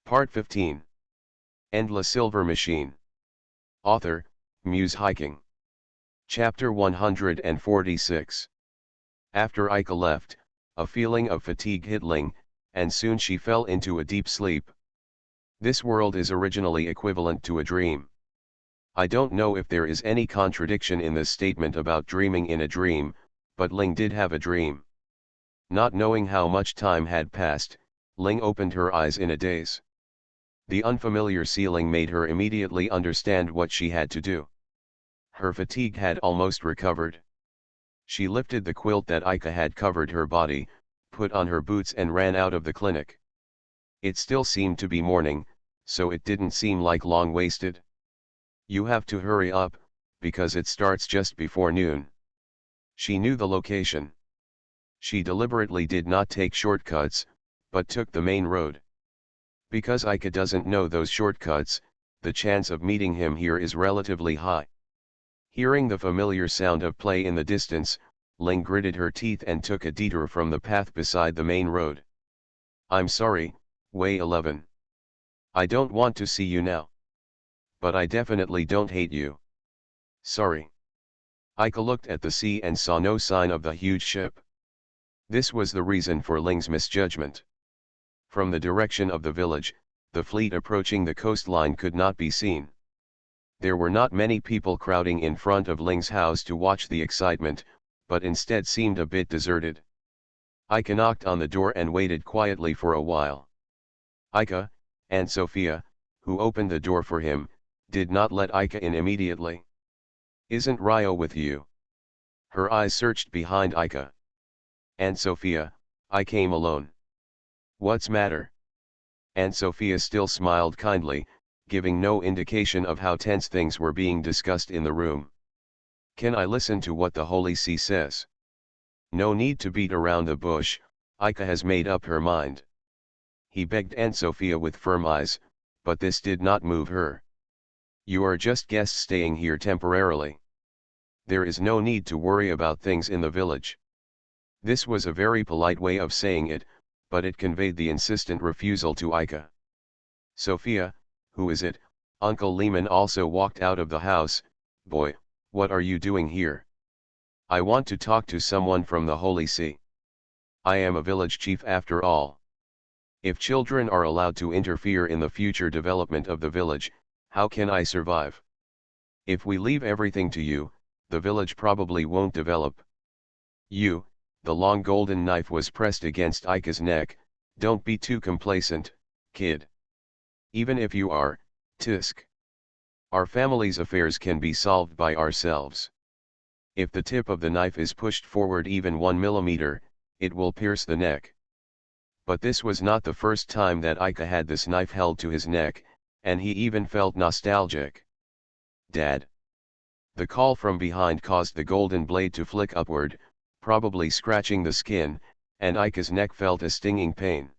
Part 15. Endless Silver Machine. Author, Muse Hiking. Chapter 146. After Ika left, a feeling of fatigue hit Ling, and soon she fell into a deep sleep. This world is originally equivalent to a dream. I don't know if there is any contradiction in this statement about dreaming in a dream, but Ling did have a dream. Not knowing how much time had passed, Ling opened her eyes in a daze. The unfamiliar ceiling made her immediately understand what she had to do. Her fatigue had almost recovered. She lifted the quilt that Ika had covered her body, put on her boots and ran out of the clinic. It still seemed to be morning, so it didn't seem like long wasted. You have to hurry up, because it starts just before noon. She knew the location. She deliberately did not take shortcuts, but took the main road. Because Ika doesn't know those shortcuts, the chance of meeting him here is relatively high. Hearing the familiar sound of play in the distance, Ling gritted her teeth and took a detour from the path beside the main road. I'm sorry, Wei 11. I don't want to see you now. But I definitely don't hate you. Sorry. Ika looked at the sea and saw no sign of the huge ship. This was the reason for Ling's misjudgment. From the direction of the village, the fleet approaching the coastline could not be seen. There were not many people crowding in front of Ling's house to watch the excitement, but instead seemed a bit deserted. Ika knocked on the door and waited quietly for a while. Ika, and Sophia, who opened the door for him, did not let Ika in immediately. Isn't Ryo with you? Her eyes searched behind Ika. And Sophia, I came alone. What's matter? And Sophia still smiled kindly, giving no indication of how tense things were being discussed in the room. Can I listen to what the Holy See says? No need to beat around the bush, Ika has made up her mind. He begged Aunt Sophia with firm eyes, but this did not move her. You are just guests staying here temporarily. There is no need to worry about things in the village. This was a very polite way of saying it, but it conveyed the insistent refusal to Ika. Sophia, who is it? Uncle Lehman also walked out of the house. Boy, what are you doing here? I want to talk to someone from the Holy See. I am a village chief after all. If children are allowed to interfere in the future development of the village, how can I survive? If we leave everything to you, the village probably won't develop. You, the long golden knife was pressed against Ika's neck, don't be too complacent, kid. Even if you are, tisk. Our family's affairs can be solved by ourselves. If the tip of the knife is pushed forward even 1 millimeter, it will pierce the neck. But this was not the first time that Ika had this knife held to his neck, and he even felt nostalgic. Dad. The call from behind caused the golden blade to flick upward, probably scratching the skin, and Ika's neck felt a stinging pain.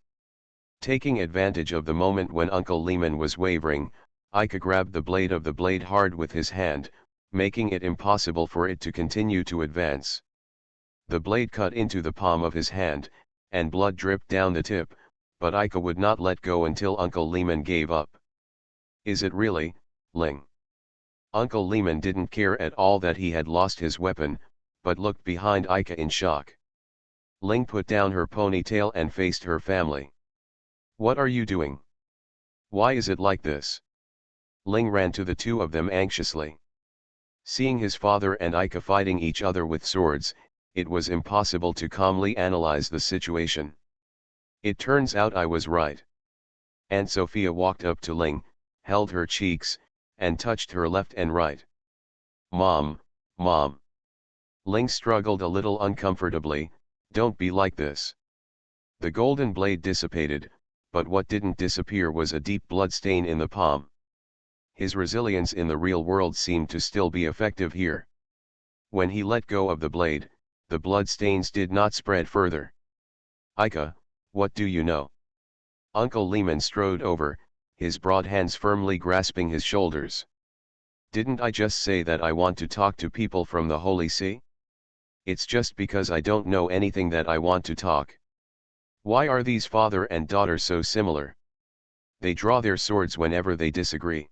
Taking advantage of the moment when Uncle Lehman was wavering, Ika grabbed the blade of the blade hard with his hand, making it impossible for it to continue to advance. The blade cut into the palm of his hand, and blood dripped down the tip, but Ika would not let go until Uncle Lehman gave up. Is it really, Ling? Uncle Lehman didn't care at all that he had lost his weapon, but looked behind Ika in shock. Ling put down her ponytail and faced her family. What are you doing? Why is it like this? Ling ran to the two of them anxiously. Seeing his father and Ika fighting each other with swords, it was impossible to calmly analyze the situation. It turns out I was right. Aunt Sophia walked up to Ling, held her cheeks, and touched her left and right. Mom, Mom. Ling struggled a little uncomfortably. Don't be like this. The golden blade dissipated, but what didn't disappear was a deep blood stain in the palm. His resilience in the real world seemed to still be effective here. When he let go of the blade, the blood stains did not spread further. Ika, what do you know? Uncle Lehman strode over, his broad hands firmly grasping his shoulders. Didn't I just say that I want to talk to people from the Holy See? It's just because I don't know anything that I want to talk. Why are these father and daughter so similar? They draw their swords whenever they disagree.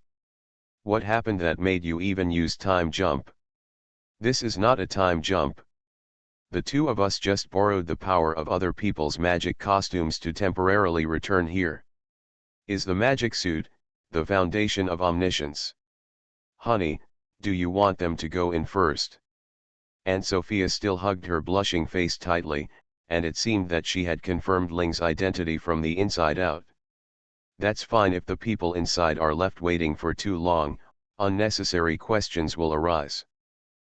What happened that made you even use time jump? This is not a time jump. The two of us just borrowed the power of other people's magic costumes to temporarily return here. Is the magic suit the foundation of omniscience? Honey, do you want them to go in first? Aunt Sophia still hugged her blushing face tightly, and it seemed that she had confirmed Ling's identity from the inside out. That's fine if the people inside are left waiting for too long, unnecessary questions will arise.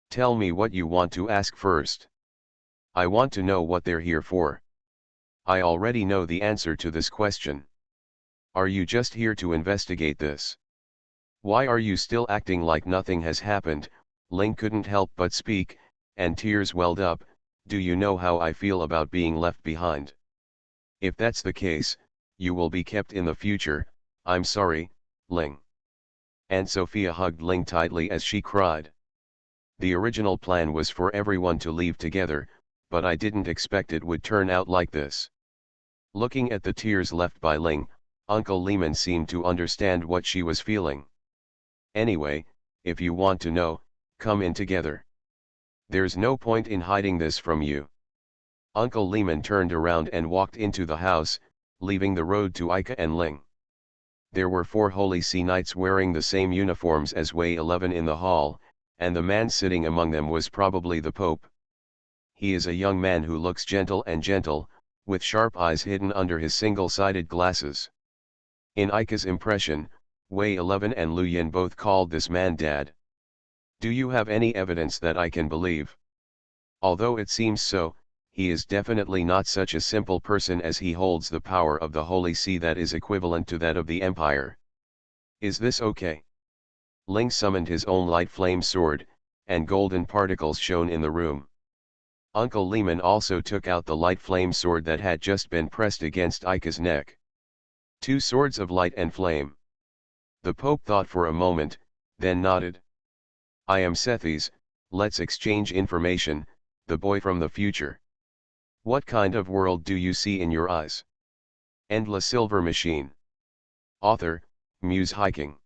Tell me what you want to ask first. I want to know what they're here for. I already know the answer to this question. Are you just here to investigate this? Why are you still acting like nothing has happened? Ling couldn't help but speak, and tears welled up. Do you know how I feel about being left behind? If that's the case, you will be kept in the future. I'm sorry, Ling. Aunt Sophia hugged Ling tightly as she cried. The original plan was for everyone to leave together, but I didn't expect it would turn out like this. Looking at the tears left by Ling, Uncle Lehman seemed to understand what she was feeling. Anyway, if you want to know, come in together. There's no point in hiding this from you. Uncle Lehman turned around and walked into the house, leaving the road to Ika and Ling. There were 4 Holy See Knights wearing the same uniforms as Way 11 in the hall, and the man sitting among them was probably the Pope. He is a young man who looks gentle, with sharp eyes hidden under his single-sided glasses. In Ika's impression, Way 11 and Lu Yin both called this man Dad. Do you have any evidence that I can believe? Although it seems so, he is definitely not such a simple person, as he holds the power of the Holy See that is equivalent to that of the Empire. Is this okay? Ling summoned his own light flame sword, and golden particles shone in the room. Uncle Lehman also took out the light flame sword that had just been pressed against Ika's neck. 2 swords of light and flame. The Pope thought for a moment, then nodded. I am Sethes, let's exchange information, the boy from the future. What kind of world do you see in your eyes? Endless Silver Machine. Author, Muse Hiking.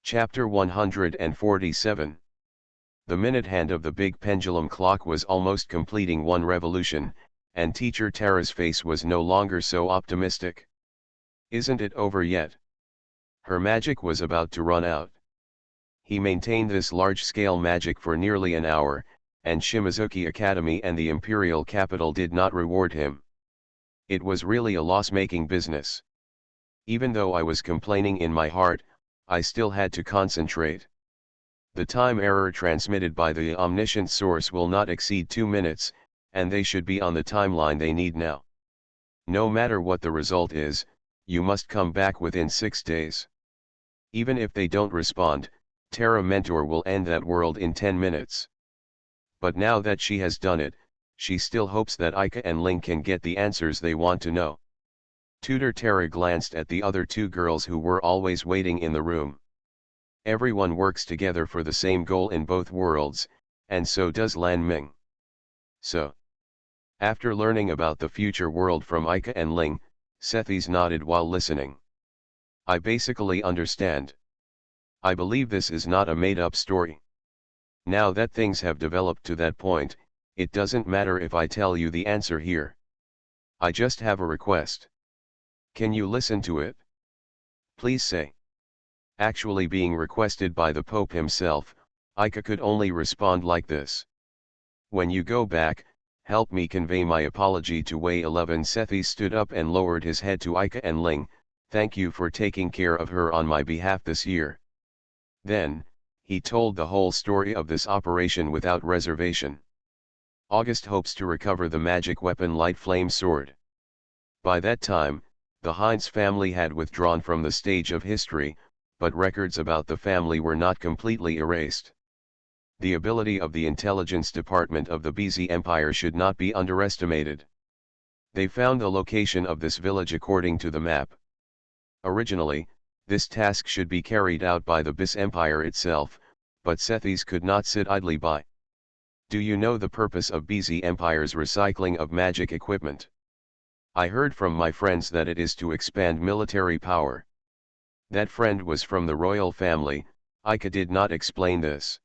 Chapter 147. The minute hand of the big pendulum clock was almost completing 1 revolution, and Teacher Tara's face was no longer so optimistic. Isn't it over yet? Her magic was about to run out. He maintained this large-scale magic for nearly an hour, and Shimizuki Academy and the Imperial Capital did not reward him. It was really a loss-making business. Even though I was complaining in my heart, I still had to concentrate. The time error transmitted by the omniscient source will not exceed 2 minutes, and they should be on the timeline they need now. No matter what the result is, you must come back within 6 days. Even if they don't respond, Terra Mentor will end that world in 10 minutes. But now that she has done it, she still hopes that Ika and Ling can get the answers they want to know. Tutor Terra glanced at the other 2 girls who were always waiting in the room. Everyone works together for the same goal in both worlds, and so does Lan Ming. So, after learning about the future world from Ika and Ling, Sethes nodded while listening. I basically understand. I believe this is not a made-up story. Now that things have developed to that point, it doesn't matter if I tell you the answer here. I just have a request. Can you listen to it? Please say. Actually being requested by the Pope himself, Ika could only respond like this. When you go back, help me convey my apology to Way 11. Sethes stood up and lowered his head to Ika and Ling. Thank you for taking care of her on my behalf this year. Then, he told the whole story of this operation without reservation. August hopes to recover the magic weapon Light Flame Sword. By that time, the Heinz family had withdrawn from the stage of history, but records about the family were not completely erased. The ability of the intelligence department of the BZ Empire should not be underestimated. They found the location of this village according to the map. Originally, this task should be carried out by the BZ Empire itself, but Sethes could not sit idly by. Do you know the purpose of BZ Empire's recycling of magic equipment? I heard from my friends that it is to expand military power. That friend was from the royal family. Ika did not explain this.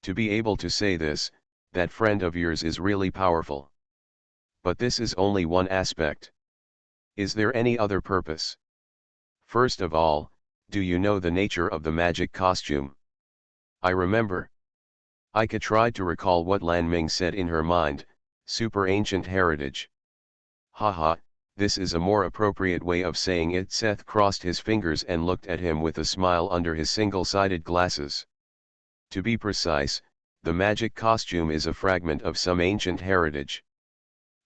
To be able to say this, that friend of yours is really powerful. But this is only one aspect. Is there any other purpose? First of all, do you know the nature of the magic costume? I remember. Ika tried to recall what Lan Ming said in her mind, super ancient heritage. Haha, this is a more appropriate way of saying it. Seth crossed his fingers and looked at him with a smile under his single-sided glasses. To be precise, the magic costume is a fragment of some ancient heritage.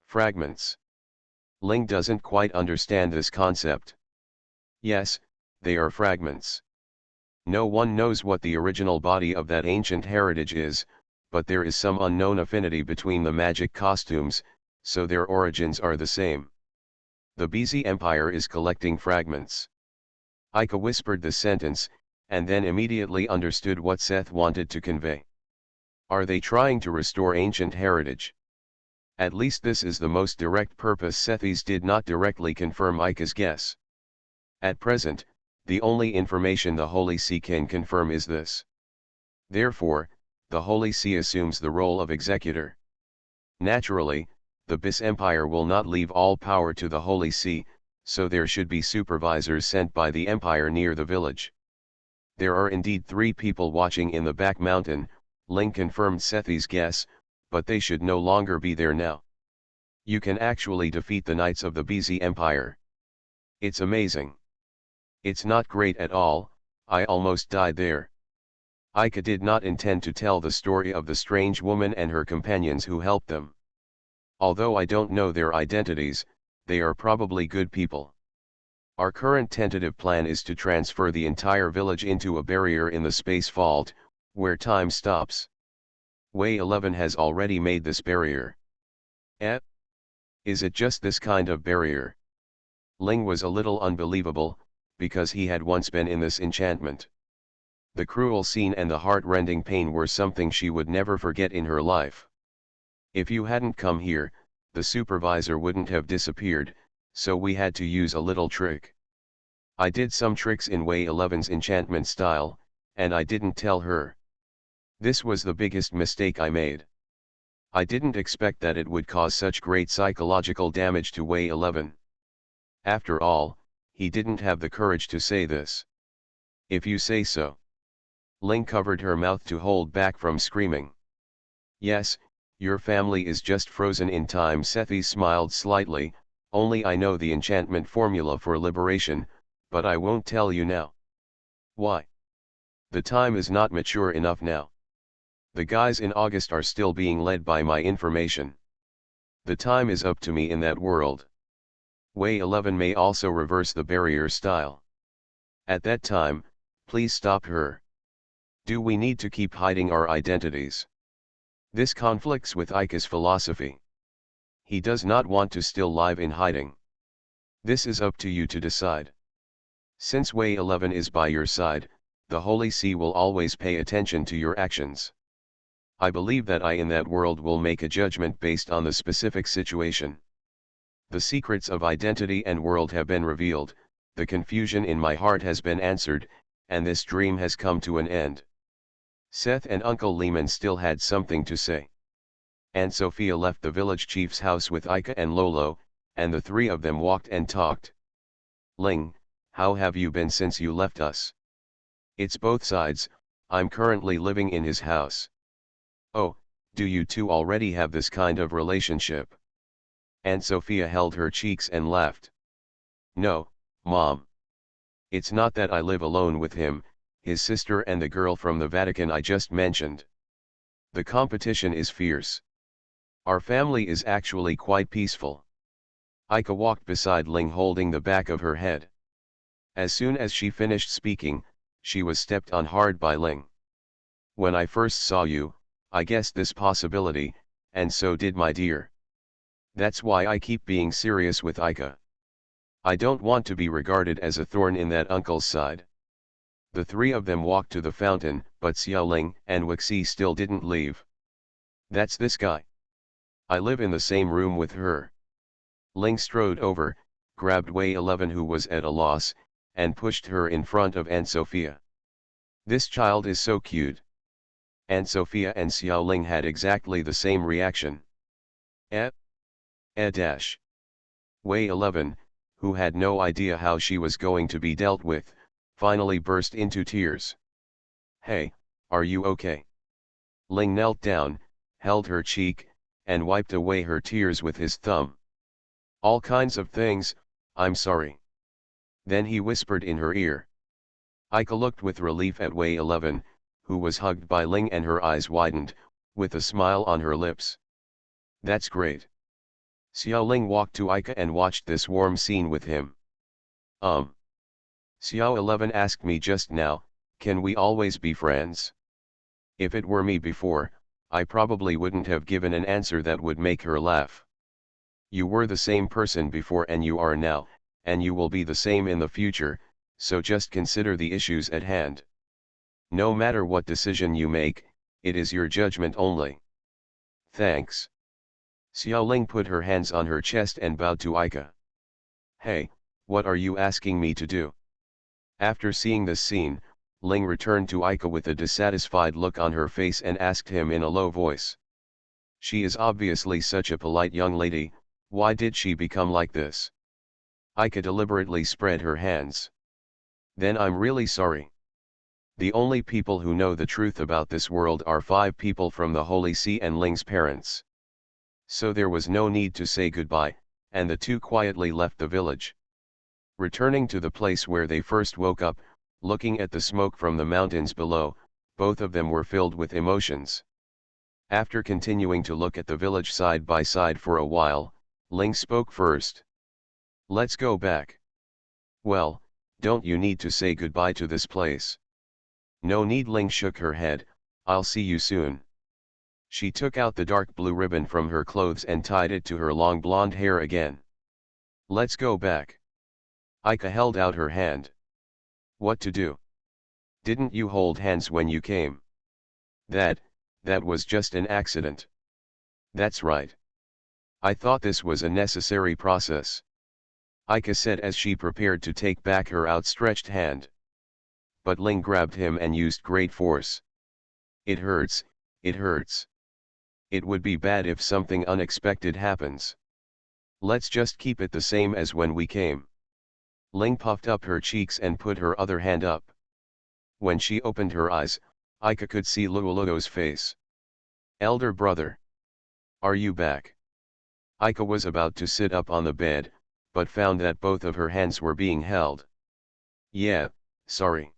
Fragments. Ling doesn't quite understand this concept. Yes, they are fragments. No one knows what the original body of that ancient heritage is, but there is some unknown affinity between the magic costumes, so their origins are the same. The BZ Empire is collecting fragments. Ika whispered the sentence, and then immediately understood what Seth wanted to convey. Are they trying to restore ancient heritage? At least this is the most direct purpose. Sethis did not directly confirm Ika's guess. At present, the only information the Holy See can confirm is this. Therefore, the Holy See assumes the role of executor. Naturally, the BIS Empire will not leave all power to the Holy See, so there should be supervisors sent by the Empire near the village. There are indeed 3 people watching in the back mountain, Ling confirmed Sethi's guess, but they should no longer be there now. You can actually defeat the Knights of the BZ Empire. It's amazing. It's not great at all. I almost died there. Ika did not intend to tell the story of the strange woman and her companions who helped them. Although I don't know their identities, they are probably good people. Our current tentative plan is to transfer the entire village into a barrier in the space vault, where time stops. Way 11 has already made this barrier. Eh? Is it just this kind of barrier? Ling was a little unbelievable, because he had once been in this enchantment. The cruel scene and the heart-rending pain were something she would never forget in her life. If you hadn't come here, the supervisor wouldn't have disappeared, so we had to use a little trick. I did some tricks in Way 11's enchantment style, and I didn't tell her. This was the biggest mistake I made. I didn't expect that it would cause such great psychological damage to Way 11. After all, he didn't have the courage to say this. If you say so. Ling covered her mouth to hold back from screaming. Yes, your family is just frozen in time. Sethi smiled slightly, only I know the enchantment formula for liberation, but I won't tell you now. Why? The time is not mature enough now. The guys in August are still being led by my information. The time is up to me in that world. Way 11 may also reverse the barrier style. At that time, please stop her. Do we need to keep hiding our identities? This conflicts with Ika's philosophy. He does not want to still live in hiding. This is up to you to decide. Since Way 11 is by your side, the Holy See will always pay attention to your actions. I believe that I in that world will make a judgment based on the specific situation. The secrets of identity and world have been revealed, the confusion in my heart has been answered, and this dream has come to an end. Seth and Uncle Lehman still had something to say. Aunt Sophia left the village chief's house with Ika and Lolo, and the 3 of them walked and talked. Ling, how have you been since you left us? It's both sides, I'm currently living in his house. Oh, do you 2 already have this kind of relationship? Aunt Sophia held her cheeks and laughed. No, Mom. It's not that I live alone with him, his sister and the girl from the Vatican I just mentioned. The competition is fierce. Our family is actually quite peaceful. Ika walked beside Ling holding the back of her head. As soon as she finished speaking, she was stepped on hard by Ling. When I first saw you, I guessed this possibility, and so did my dear. That's why I keep being serious with Ika. I don't want to be regarded as a thorn in that uncle's side. The 3 of them walked to the fountain, but Xiaoling and Wixi still didn't leave. That's this guy. I live in the same room with her. Ling strode over, grabbed Way 11 who was at a loss, and pushed her in front of Aunt Sophia. "This child is so cute." Aunt Sophia and Xiaoling had exactly the same reaction. Eh? Dash. Wei 11, who had no idea how she was going to be dealt with, finally burst into tears. "Hey, are you okay?" Ling knelt down, held her cheek, and wiped away her tears with his thumb. "All kinds of things, I'm sorry." Then he whispered in her ear. Aika looked with relief at Wei 11, who was hugged by Ling, and her eyes widened, with a smile on her lips. "That's great." Xiao Ling walked to Aika and watched this warm scene with him. Xiao 11 asked me just now, can we always be friends? If it were me before, I probably wouldn't have given an answer that would make her laugh. You were the same person before and you are now, and you will be the same in the future, so just consider the issues at hand. No matter what decision you make, it is your judgment only. Thanks. Xiaoling put her hands on her chest and bowed to Aika. Hey, what are you asking me to do? After seeing this scene, Ling returned to Aika with a dissatisfied look on her face and asked him in a low voice. She is obviously such a polite young lady, why did she become like this? Aika deliberately spread her hands. Then I'm really sorry. The only people who know the truth about this world are 5 people from the Holy See and Ling's parents. So there was no need to say goodbye, and the two quietly left the village. Returning to the place where they first woke up, looking at the smoke from the mountains below, both of them were filled with emotions. After continuing to look at the village side by side for a while, Ling spoke first. Let's go back. Well, don't you need to say goodbye to this place? No need. Ling shook her head, I'll see you soon. She took out the dark blue ribbon from her clothes and tied it to her long blonde hair again. Let's go back. Aika held out her hand. What to do? Didn't you hold hands when you came? That was just an accident. That's right. I thought this was a necessary process. Aika said as she prepared to take back her outstretched hand. But Ling grabbed him and used great force. It hurts, it hurts. It would be bad if something unexpected happens. Let's just keep it the same as when we came. Ling puffed up her cheeks and put her other hand up. When she opened her eyes, Aika could see Luoluo's face. Elder brother. Are you back? Aika was about to sit up on the bed, but found that both of her hands were being held. Yeah, sorry.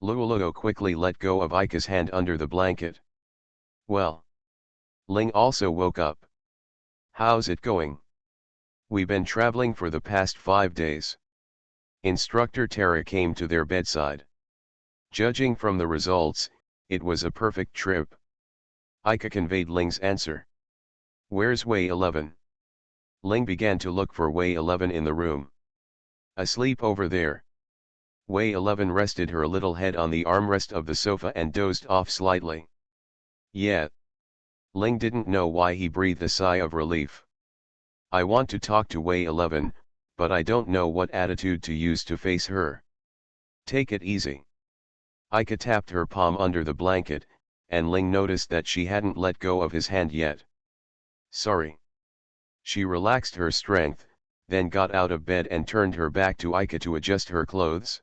Luoluo quickly let go of Aika's hand under the blanket. Well. Ling also woke up. How's it going? We've been traveling for the past 5 days. Instructor Tara came to their bedside. Judging from the results, it was a perfect trip. Aika conveyed Ling's answer. Where's Wei 11? Ling began to look for Wei 11 in the room. Asleep over there. Wei 11 rested her little head on the armrest of the sofa and dozed off slightly. Yeah. Ling didn't know why he breathed a sigh of relief. I want to talk to Wei 11, but I don't know what attitude to use to face her. Take it easy. Aika tapped her palm under the blanket, and Ling noticed that she hadn't let go of his hand yet. Sorry. She relaxed her strength, then got out of bed and turned her back to Aika to adjust her clothes.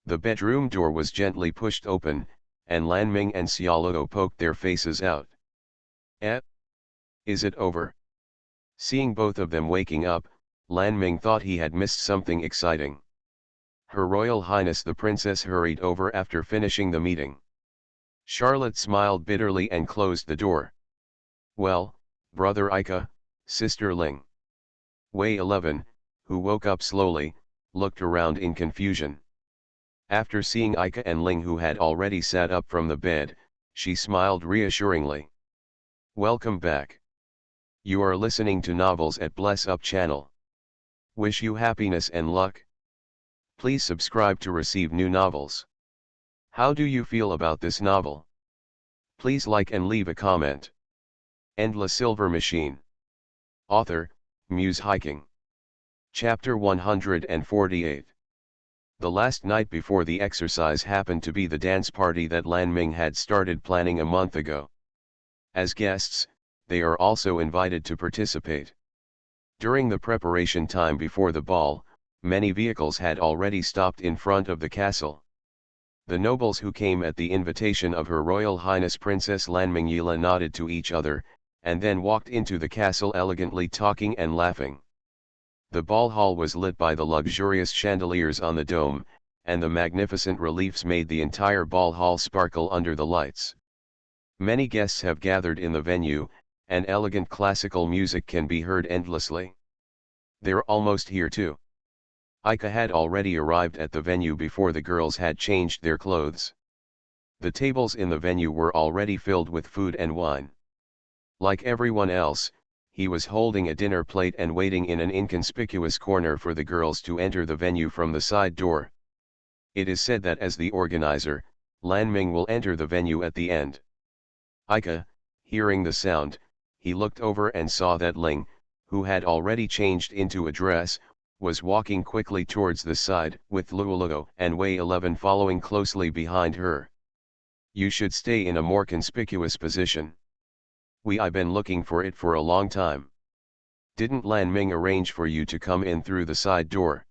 The bedroom door was gently pushed open, and Lanming and Xiaoluo poked their faces out. Is it over? Seeing both of them waking up, Lanming thought he had missed something exciting. Her Royal Highness the Princess hurried over after finishing the meeting. Charlotte smiled bitterly and closed the door. Well, brother Aika, sister Ling. Wei 11, who woke up slowly, looked around in confusion. After seeing Aika and Ling, who had already sat up from the bed, she smiled reassuringly. Welcome back. You are listening to novels at Bless Up channel. Wish you happiness and luck. Please subscribe to receive new novels. How do you feel about this novel? Please like and leave a comment. And La Silver Machine. Author, Muse Hiking. Chapter 148. The last night before the exercise happened to be the dance party that Lan Ming had started planning a month ago. As guests, they are also invited to participate. During the preparation time before the ball, many vehicles had already stopped in front of the castle. The nobles who came at the invitation of Her Royal Highness Princess Lanmingyila nodded to each other, and then walked into the castle elegantly talking and laughing. The ball hall was lit by the luxurious chandeliers on the dome, and the magnificent reliefs made the entire ball hall sparkle under the lights. Many guests have gathered in the venue, and elegant classical music can be heard endlessly. They're almost here too. Ika had already arrived at the venue before the girls had changed their clothes. The tables in the venue were already filled with food and wine. Like everyone else, he was holding a dinner plate and waiting in an inconspicuous corner for the girls to enter the venue from the side door. It is said that as the organizer, Lan Ming will enter the venue at the end. Ika, hearing the sound, he looked over and saw that Ling, who had already changed into a dress, was walking quickly towards the side, with Luoluo and Wei 11 following closely behind her. You should stay in a more conspicuous position. I've been looking for it for a long time. Didn't Lan Ming arrange for you to come in through the side door?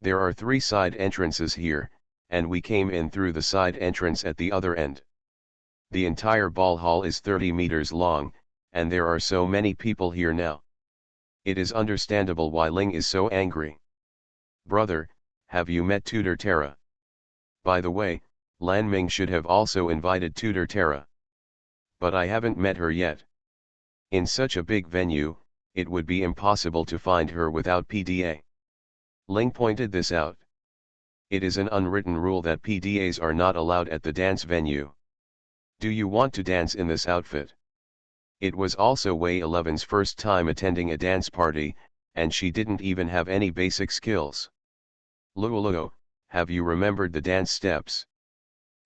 There are 3 side entrances here, and we came in through the side entrance at the other end. The entire ball hall is 30 meters long, and there are so many people here now. It is understandable why Ling is so angry. Brother, have you met Tutor Terra? By the way, Lan Ming should have also invited Tutor Terra. But I haven't met her yet. In such a big venue, it would be impossible to find her without PDA. Ling pointed this out. It is an unwritten rule that PDAs are not allowed at the dance venue. Do you want to dance in this outfit? It was also Wei 11's first time attending a dance party, and she didn't even have any basic skills. Luoluo, have you remembered the dance steps?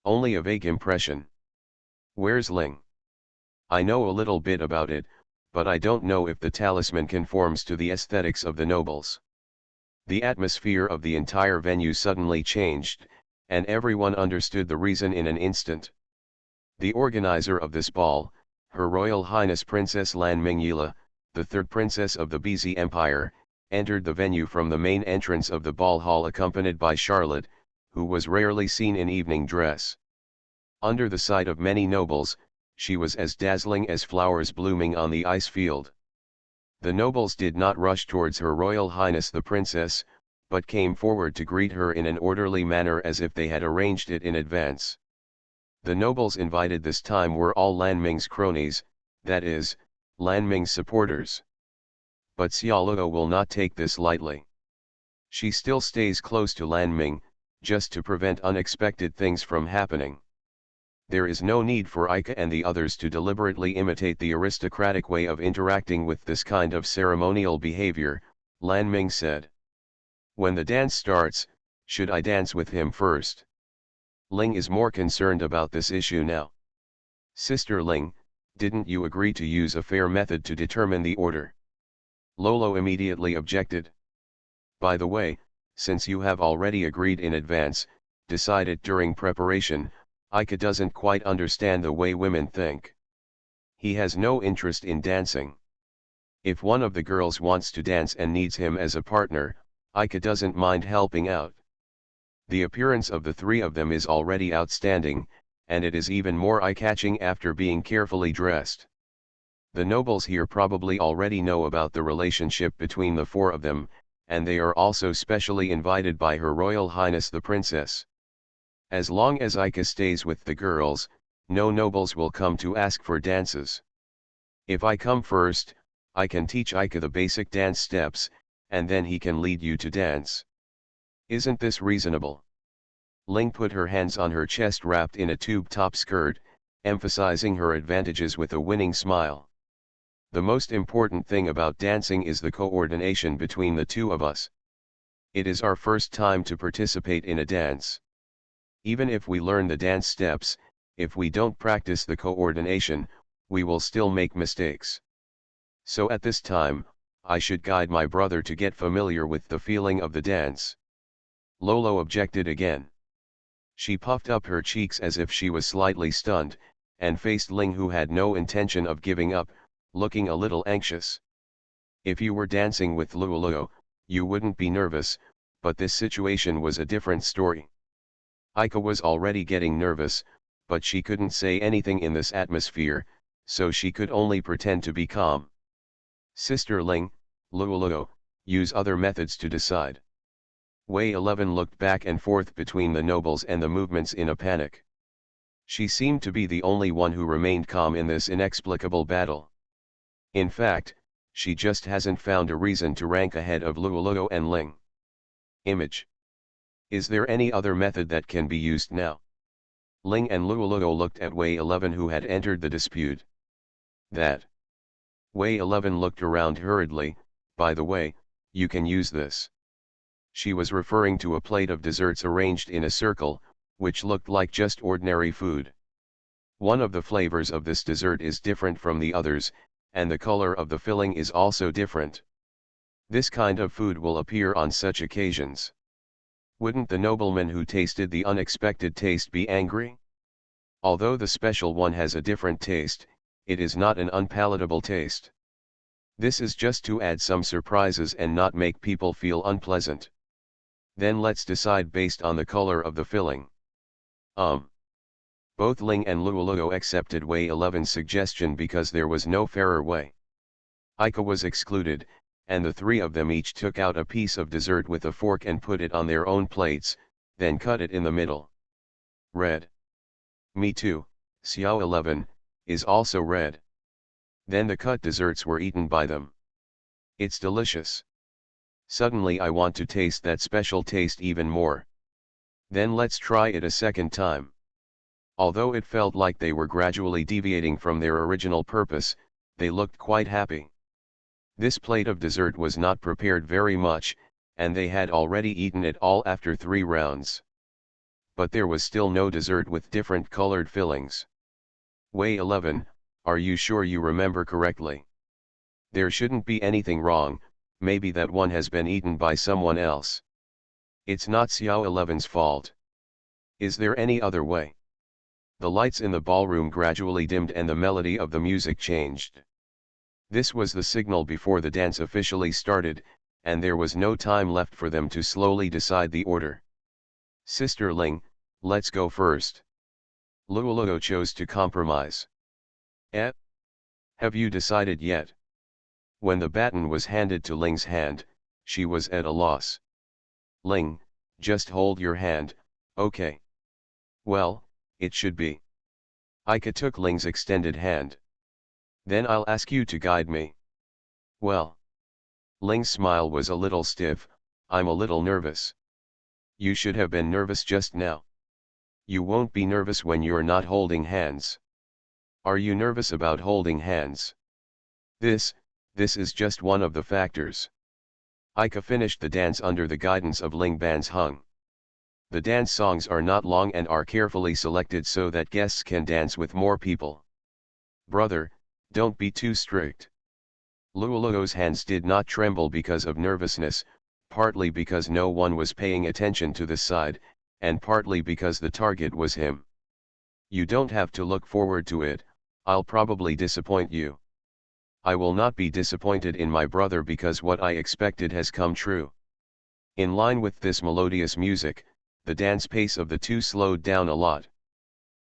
Only a vague impression. Where's Ling? I know a little bit about it, but I don't know if the talisman conforms to the aesthetics of the nobles. The atmosphere of the entire venue suddenly changed, and everyone understood the reason in an instant. The organizer of this ball, Her Royal Highness Princess Lanmingyila, the 3rd princess of the BZ Empire, entered the venue from the main entrance of the ball hall accompanied by Charlotte, who was rarely seen in evening dress. Under the sight of many nobles, she was as dazzling as flowers blooming on the ice field. The nobles did not rush towards Her Royal Highness the Princess, but came forward to greet her in an orderly manner as if they had arranged it in advance. The nobles invited this time were all Lan Ming's cronies, that is, Lan Ming's supporters. But Xiaoluo will not take this lightly. She still stays close to Lan Ming, just to prevent unexpected things from happening. There is no need for Ika and the others to deliberately imitate the aristocratic way of interacting with this kind of ceremonial behavior, Lan Ming said. When the dance starts, should I dance with him first? Ling is more concerned about this issue now. Sister Ling, didn't you agree to use a fair method to determine the order? Lolo immediately objected. By the way, since you have already agreed in advance, decided during preparation, Ika doesn't quite understand the way women think. He has no interest in dancing. If one of the girls wants to dance and needs him as a partner, Ika doesn't mind helping out. The appearance of the 3 of them is already outstanding, and it is even more eye-catching after being carefully dressed. The nobles here probably already know about the relationship between the 4 of them, and they are also specially invited by Her Royal Highness the Princess. As long as Ika stays with the girls, no nobles will come to ask for dances. If I come first, I can teach Ika the basic dance steps, and then he can lead you to dance. Isn't this reasonable? Ling put her hands on her chest wrapped in a tube-top skirt, emphasizing her advantages with a winning smile. The most important thing about dancing is the coordination between the 2 of us. It is our first time to participate in a dance. Even if we learn the dance steps, if we don't practice the coordination, we will still make mistakes. So at this time, I should guide my brother to get familiar with the feeling of the dance. Lolo objected again. She puffed up her cheeks as if she was slightly stunned, and faced Ling, who had no intention of giving up, looking a little anxious. If you were dancing with Lolo, you wouldn't be nervous, but this situation was a different story. Aika was already getting nervous, but she couldn't say anything in this atmosphere, so she could only pretend to be calm. Sister Ling, Lolo, use other methods to decide. Wei 11 looked back and forth between the nobles and the movements in a panic. She seemed to be the only one who remained calm in this inexplicable battle. In fact, she just hasn't found a reason to rank ahead of Lolo and Ling. Image. Is there any other method that can be used now? Ling and Lolo looked at Wei 11, who had entered the dispute. That. Wei 11 looked around hurriedly. By the way, you can use this. She was referring to a plate of desserts arranged in a circle, which looked like just ordinary food. One of the flavors of this dessert is different from the others, and the color of the filling is also different. This kind of food will appear on such occasions. Wouldn't the nobleman who tasted the unexpected taste be angry? Although the special one has a different taste, it is not an unpalatable taste. This is just to add some surprises and not make people feel unpleasant. Then let's decide based on the color of the filling. Both Ling and Lolo accepted Wei 11's suggestion because there was no fairer way. Aika was excluded, and the three of them each took out a piece of dessert with a fork and put it on their own plates, then cut it in the middle. Red. Me too, Xiao 11, is also red. Then the cut desserts were eaten by them. It's delicious. Suddenly I want to taste that special taste even more. Then let's try it a second time. Although it felt like they were gradually deviating from their original purpose, they looked quite happy. This plate of dessert was not prepared very much, and they had already eaten it all after 3 rounds. But there was still no dessert with different colored fillings. Wei 11, are you sure you remember correctly? There shouldn't be anything wrong, maybe that one has been eaten by someone else. It's not Xiao 11's fault. Is there any other way? The lights in the ballroom gradually dimmed and the melody of the music changed. This was the signal before the dance officially started, and there was no time left for them to slowly decide the order. Sister Ling, let's go first. Lolo chose to compromise. Have you decided yet? When the baton was handed to Ling's hand, she was at a loss. Ling, just hold your hand, okay? Well, it should be. Aika took Ling's extended hand. Then I'll ask you to guide me. Well. Ling's smile was a little stiff. I'm a little nervous. You should have been nervous just now. You won't be nervous when you're not holding hands. Are you nervous about holding hands? This is just one of the factors. Aika finished the dance under the guidance of Ling Ban's Hung. The dance songs are not long and are carefully selected so that guests can dance with more people. Brother, don't be too strict. Lolo's hands did not tremble because of nervousness, partly because no one was paying attention to the side, and partly because the target was him. You don't have to look forward to it, I'll probably disappoint you. I will not be disappointed in my brother because what I expected has come true. In line with this melodious music, the dance pace of the two slowed down a lot.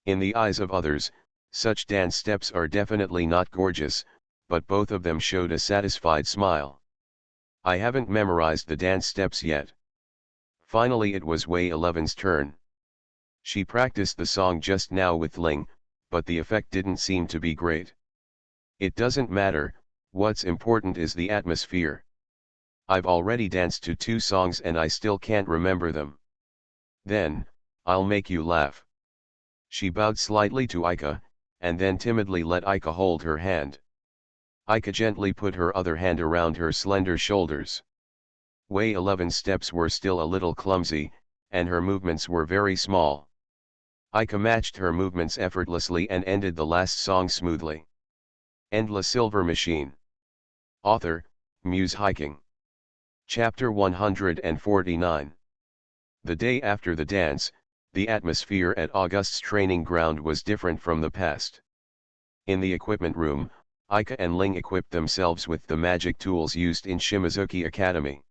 In the eyes of others, such dance steps are definitely not gorgeous, but both of them showed a satisfied smile. I haven't memorized the dance steps yet. Finally it was Wei 11's turn. She practiced the song just now with Ling, but the effect didn't seem to be great. It doesn't matter, what's important is the atmosphere. I've already danced to 2 songs and I still can't remember them. Then, I'll make you laugh. She bowed slightly to Aika, and then timidly let Aika hold her hand. Aika gently put her other hand around her slender shoulders. Wei 11's steps were still a little clumsy, and her movements were very small. Aika matched her movements effortlessly and ended the last song smoothly. End La Silver Machine. Author, Muse Hiking. Chapter 149. The day after the dance, the atmosphere at August's training ground was different from the past. In the equipment room, Aika and Ling equipped themselves with the magic tools used in Shimizuki Academy.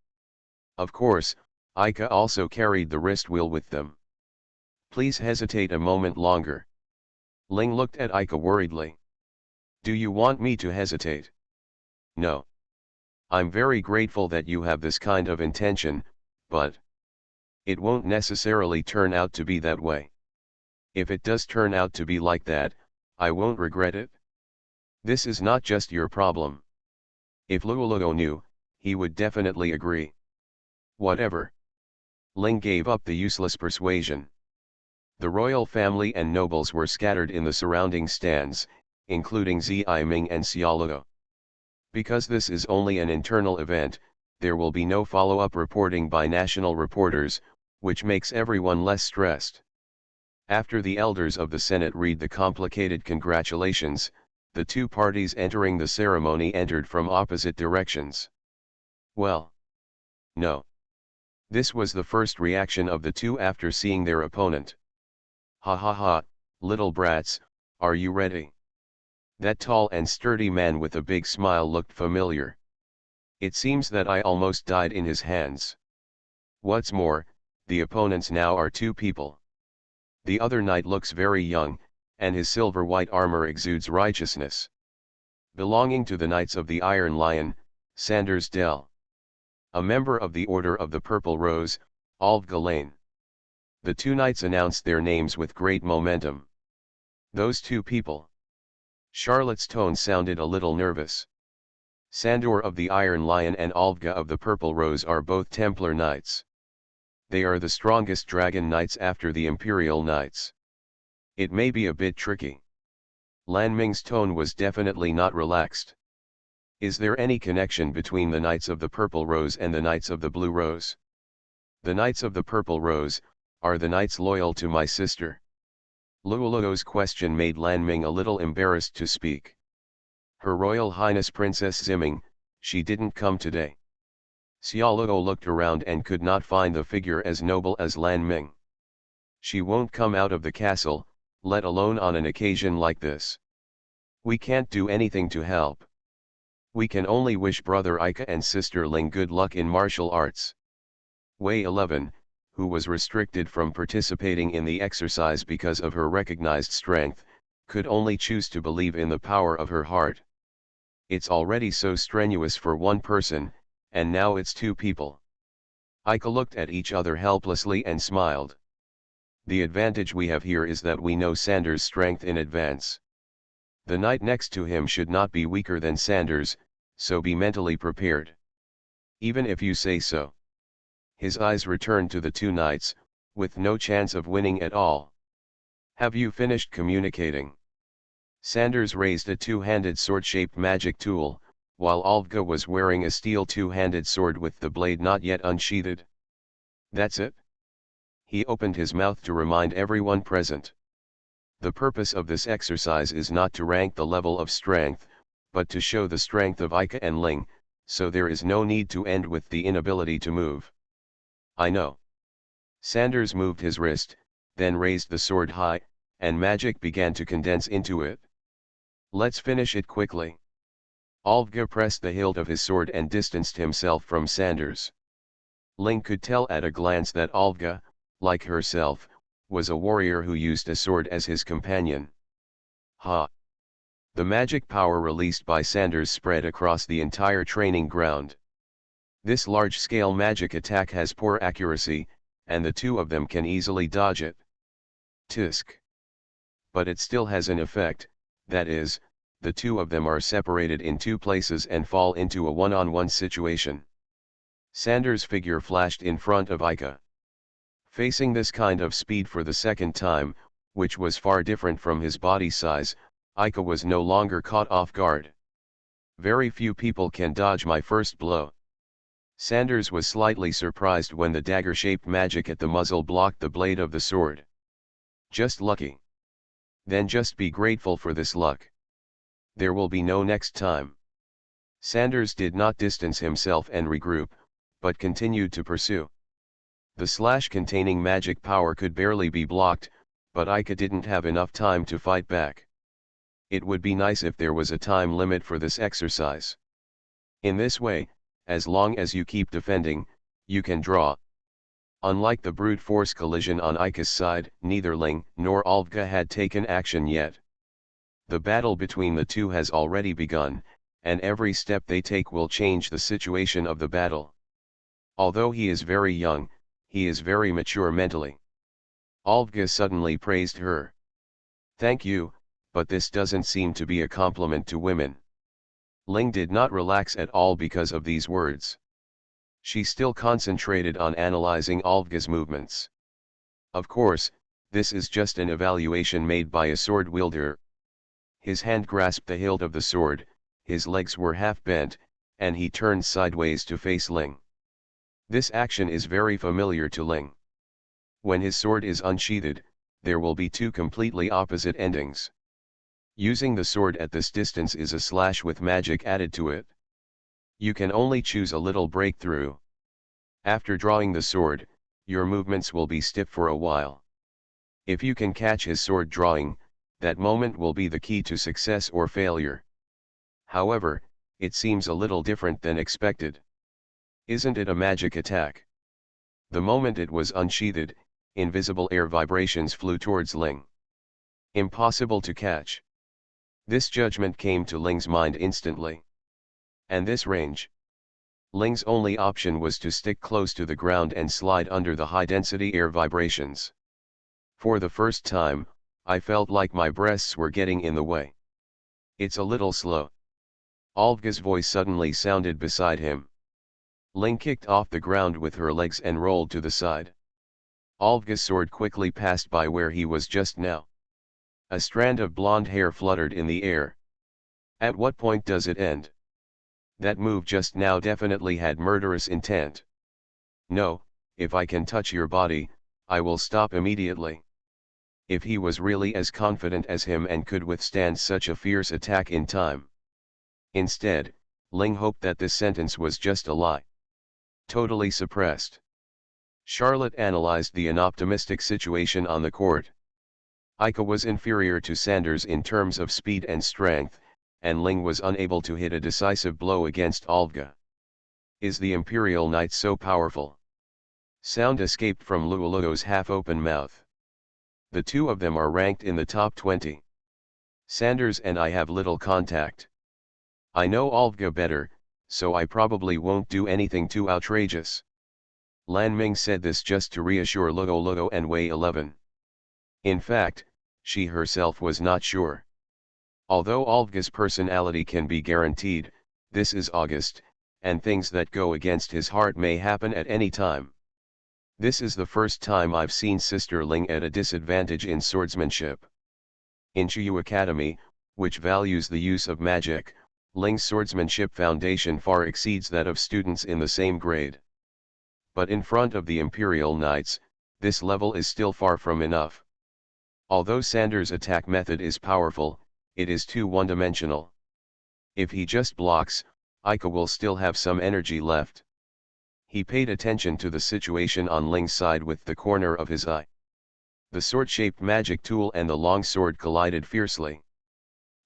Of course, Aika also carried the wrist wheel with them. Please hesitate a moment longer. Ling looked at Aika worriedly. Do you want me to hesitate? No. I'm very grateful that you have this kind of intention, but it won't necessarily turn out to be that way. If it does turn out to be like that, I won't regret it. This is not just your problem. If Luoluo knew, he would definitely agree. Whatever. Ling gave up the useless persuasion. The royal family and nobles were scattered in the surrounding stands, including Ziming and Xiaoluo. Because this is only an internal event, there will be no follow-up reporting by national reporters, which makes everyone less stressed. After the elders of the Senate read the complicated congratulations, the two parties entering the ceremony entered from opposite directions. Well. No. This was the first reaction of the two after seeing their opponent. Ha ha ha, little brats, are you ready? That tall and sturdy man with a big smile looked familiar. It seems that I almost died in his hands. What's more, the opponents now are two people. The other knight looks very young, and his silver-white armor exudes righteousness. Belonging to the Knights of the Iron Lion, Sanders Dell. A member of the Order of the Purple Rose, Olga Lane. The two knights announced their names with great momentum. Those two people. Charlotte's tone sounded a little nervous. Sandor of the Iron Lion and Olga of the Purple Rose are both Templar Knights. They are the strongest Dragon Knights after the Imperial Knights. It may be a bit tricky. Lan Ming's tone was definitely not relaxed. Is there any connection between the Knights of the Purple Rose and the Knights of the Blue Rose? The Knights of the Purple Rose are the knights loyal to my sister. Luoluo's question made Lan Ming a little embarrassed to speak. Her Royal Highness Princess Ziming, she didn't come today. Xiaoluo looked around and could not find the figure as noble as Lan Ming. She won't come out of the castle, let alone on an occasion like this. We can't do anything to help. We can only wish brother Aika and sister Ling good luck in martial arts. Wei 11, who was restricted from participating in the exercise because of her recognized strength, could only choose to believe in the power of her heart. It's already so strenuous for one person, and now it's two people. Aika looked at each other helplessly and smiled. The advantage we have here is that we know Sanders' strength in advance. The knight next to him should not be weaker than Sanders, so be mentally prepared. Even if you say so. His eyes returned to the two knights, with no chance of winning at all. Have you finished communicating? Sanders raised a two-handed sword-shaped magic tool, while Olga was wearing a steel two-handed sword with the blade not yet unsheathed. That's it? He opened his mouth to remind everyone present. The purpose of this exercise is not to rank the level of strength, but to show the strength of Aika and Ling, so there is no need to end with the inability to move. I know. Sanders moved his wrist, then raised the sword high, and magic began to condense into it. Let's finish it quickly. Olga pressed the hilt of his sword and distanced himself from Sanders. Ling could tell at a glance that Olga, like herself, was a warrior who used a sword as his companion. Ha! The magic power released by Sanders spread across the entire training ground. This large-scale magic attack has poor accuracy, and the two of them can easily dodge it. Tisk. But it still has an effect, that is, the two of them are separated in two places and fall into a one-on-one situation. Sanders' figure flashed in front of Aika. Facing this kind of speed for the second time, which was far different from his body size, Aika was no longer caught off guard. Very few people can dodge my first blow. Sanders was slightly surprised when the dagger-shaped magic at the muzzle blocked the blade of the sword. Just lucky. Then just be grateful for this luck. There will be no next time. Sanders did not distance himself and regroup, but continued to pursue. The slash containing magic power could barely be blocked, but Ika didn't have enough time to fight back. It would be nice if there was a time limit for this exercise. In this way, as long as you keep defending, you can draw. Unlike the brute force collision on Ika's side, neither Ling nor Olga had taken action yet. The battle between the two has already begun, and every step they take will change the situation of the battle. Although he is very young, he is very mature mentally. Olga suddenly praised her. "Thank you, but this doesn't seem to be a compliment to women." Ling did not relax at all because of these words. She still concentrated on analyzing Olga's movements. Of course, this is just an evaluation made by a sword wielder. His hand grasped the hilt of the sword, his legs were half bent, and he turned sideways to face Ling. This action is very familiar to Ling. When his sword is unsheathed, there will be two completely opposite endings. Using the sword at this distance is a slash with magic added to it. You can only choose a little breakthrough. After drawing the sword, your movements will be stiff for a while. If you can catch his sword drawing, that moment will be the key to success or failure. However, it seems a little different than expected. Isn't it a magic attack? The moment it was unsheathed, invisible air vibrations flew towards Ling. Impossible to catch. This judgment came to Ling's mind instantly. And this range? Ling's only option was to stick close to the ground and slide under the high-density air vibrations. For the first time, I felt like my breasts were getting in the way. "It's a little slow." Olga's voice suddenly sounded beside him. Ling kicked off the ground with her legs and rolled to the side. Olga's sword quickly passed by where he was just now. A strand of blonde hair fluttered in the air. At what point does it end? That move just now definitely had murderous intent. "No, if I can touch your body, I will stop immediately." If he was really as confident as him and could withstand such a fierce attack in time. Instead, Ling hoped that this sentence was just a lie. Totally suppressed. Charlotte analyzed the unoptimistic situation on the court. Ika was inferior to Sanders in terms of speed and strength, and Ling was unable to hit a decisive blow against Olga. Is the Imperial Knight so powerful? Sound escaped from Luoluo's half-open mouth. The two of them are ranked in the top 20. Sanders and I have little contact. I know Olga better, so I probably won't do anything too outrageous. Lan Ming said this just to reassure Luoluo and Wei 11. In fact, she herself was not sure. Although Olga's personality can be guaranteed, this is August, and things that go against his heart may happen at any time. This is the first time I've seen Sister Ling at a disadvantage in swordsmanship. In Chuyu Academy, which values the use of magic, Ling's swordsmanship foundation far exceeds that of students in the same grade. But in front of the Imperial Knights, this level is still far from enough. Although Sanders' attack method is powerful, it is too one-dimensional. If he just blocks, Ika will still have some energy left. He paid attention to the situation on Ling's side with the corner of his eye. The sword-shaped magic tool and the long sword collided fiercely.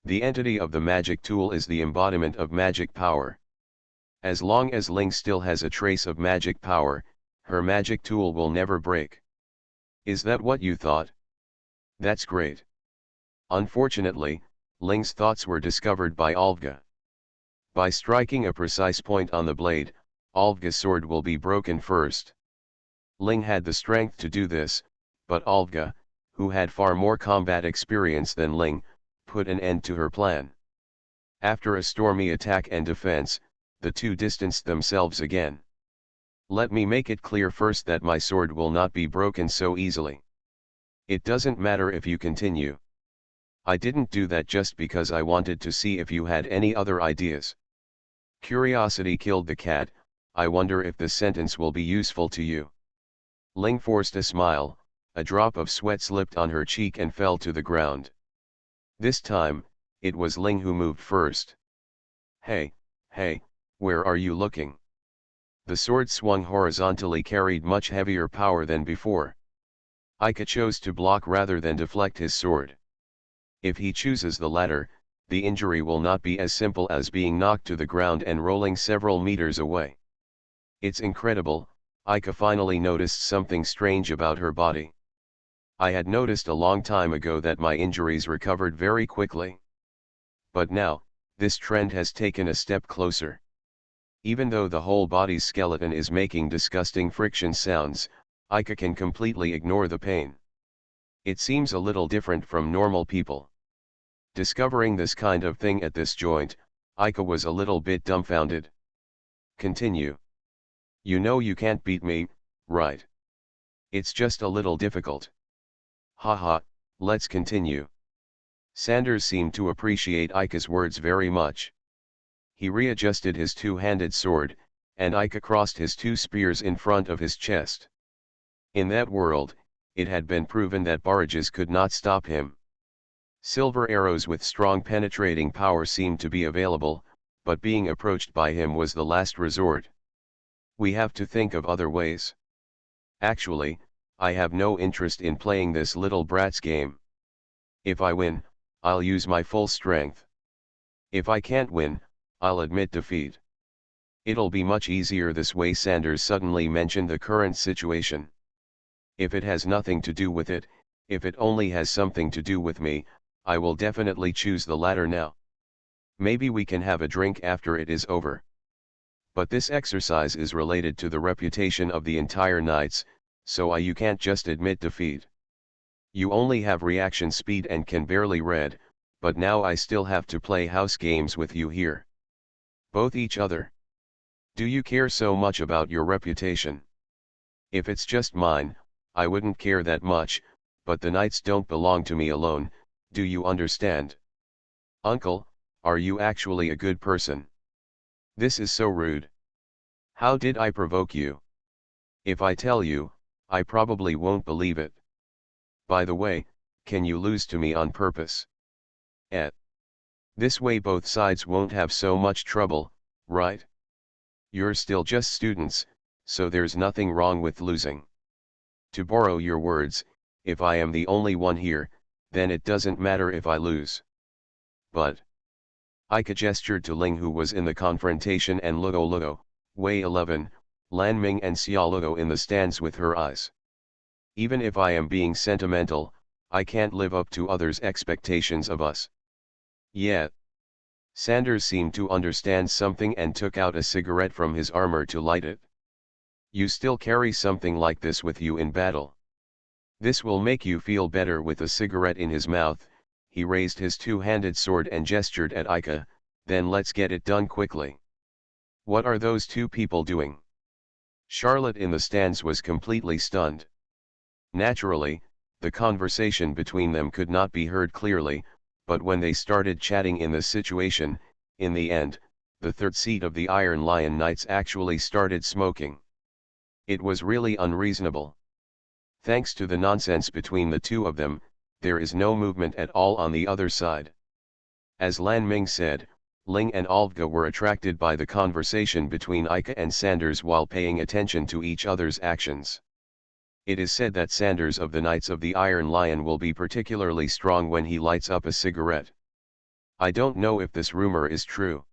The entity of the magic tool is the embodiment of magic power. As long as Ling still has a trace of magic power, her magic tool will never break. Is that what you thought? That's great. Unfortunately, Ling's thoughts were discovered by Olga. By striking a precise point on the blade, Olga's sword will be broken first. Ling had the strength to do this, but Olga, who had far more combat experience than Ling, put an end to her plan. After a stormy attack and defense, the two distanced themselves again. Let me make it clear first that my sword will not be broken so easily. It doesn't matter if you continue. I didn't do that just because I wanted to see if you had any other ideas. Curiosity killed the cat. I wonder if this sentence will be useful to you. Ling forced a smile, a drop of sweat slipped on her cheek and fell to the ground. This time, it was Ling who moved first. Hey, where are you looking? The sword swung horizontally carried much heavier power than before. Ika chose to block rather than deflect his sword. If he chooses the latter, the injury will not be as simple as being knocked to the ground and rolling several meters away. It's incredible, Ika finally noticed something strange about her body. I had noticed a long time ago that my injuries recovered very quickly. But now, this trend has taken a step closer. Even though the whole body's skeleton is making disgusting friction sounds, Ika can completely ignore the pain. It seems a little different from normal people. Discovering this kind of thing at this joint, Ika was a little bit dumbfounded. Continue. You know you can't beat me, right? It's just a little difficult. Haha, let's continue. Sanders seemed to appreciate Ika's words very much. He readjusted his two-handed sword, and Ika crossed his two spears in front of his chest. In that world, it had been proven that barrages could not stop him. Silver arrows with strong penetrating power seemed to be available, but being approached by him was the last resort. We have to think of other ways. Actually, I have no interest in playing this little brat's game. If I win, I'll use my full strength. If I can't win, I'll admit defeat. It'll be much easier this way. Sanders suddenly mentioned the current situation. If it has nothing to do with it, if it only has something to do with me, I will definitely choose the latter now. Maybe we can have a drink after it is over. But this exercise is related to the reputation of the entire Knights, so you can't just admit defeat. You only have reaction speed and can barely read, but now I still have to play house games with you here. Both each other. Do you care so much about your reputation? If it's just mine, I wouldn't care that much, but the Knights don't belong to me alone, do you understand? Uncle, are you actually a good person? This is so rude. How did I provoke you? If I tell you, I probably won't believe it. By the way, can you lose to me on purpose? This way both sides won't have so much trouble, right? You're still just students, so there's nothing wrong with losing. To borrow your words, if I am the only one here, then it doesn't matter if I lose. But Ika gestured to Ling, who was in the confrontation, and Lugo, Wei 11, Lan Ming and Xia Lugo in the stands with her eyes. Even if I am being sentimental, I can't live up to others' expectations of us. Yeah. Sanders seemed to understand something and took out a cigarette from his armor to light it. You still carry something like this with you in battle. This will make you feel better. With a cigarette in his mouth, he raised his two-handed sword and gestured at Ika, then let's get it done quickly. What are those two people doing? Charlotte in the stands was completely stunned. Naturally, the conversation between them could not be heard clearly, but when they started chatting in this situation, in the end, the third seat of the Iron Lion Knights actually started smoking. It was really unreasonable. Thanks to the nonsense between the two of them, there is no movement at all on the other side. As Lan Ming said, Ling and Alvga were attracted by the conversation between Ika and Sanders while paying attention to each other's actions. It is said that Sanders of the Knights of the Iron Lion will be particularly strong when he lights up a cigarette. I don't know if this rumor is true.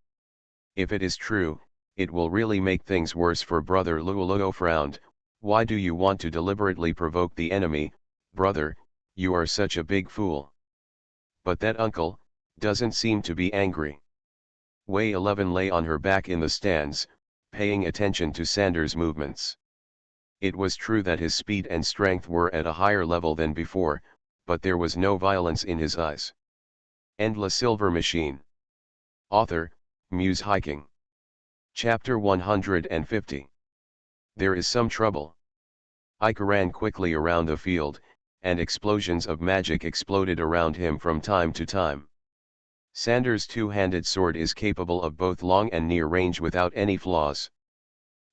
If it is true, it will really make things worse for Brother Luo frowned. Why do you want to deliberately provoke the enemy, brother? You are such a big fool. But that uncle doesn't seem to be angry. Wei 11 lay on her back in the stands, paying attention to Sanders' movements. It was true that his speed and strength were at a higher level than before, but there was no violence in his eyes. Endless Silver Machine. Author, Muse Hiking. Chapter 150. There is some trouble. Ika ran quickly around the field, and explosions of magic exploded around him from time to time. Sanders' two-handed sword is capable of both long and near range without any flaws.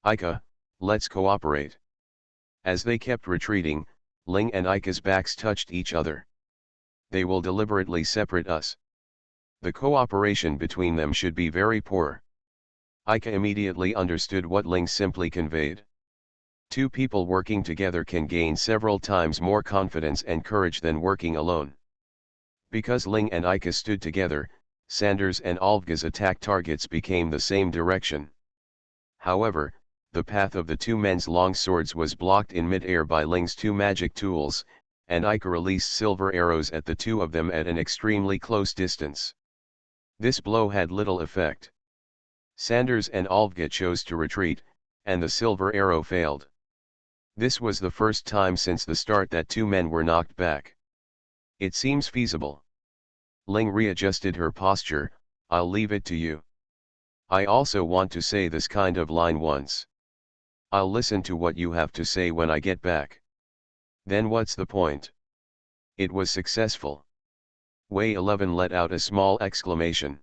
Ika, let's cooperate. As they kept retreating, Ling and Ika's backs touched each other. They will deliberately separate us. The cooperation between them should be very poor. Ika immediately understood what Ling simply conveyed. Two people working together can gain several times more confidence and courage than working alone. Because Ling and Ika stood together, Sanders and Olga's attack targets became the same direction. However, the path of the two men's long swords was blocked in mid-air by Ling's two magic tools, and Ika released silver arrows at the two of them at an extremely close distance. This blow had little effect. Sanders and Olga chose to retreat, and the silver arrow failed. This was the first time since the start that two men were knocked back. It seems feasible. Ling readjusted her posture. I'll leave it to you. I also want to say this kind of line once. I'll listen to what you have to say when I get back. Then what's the point? It was successful. Wei 11 let out a small exclamation.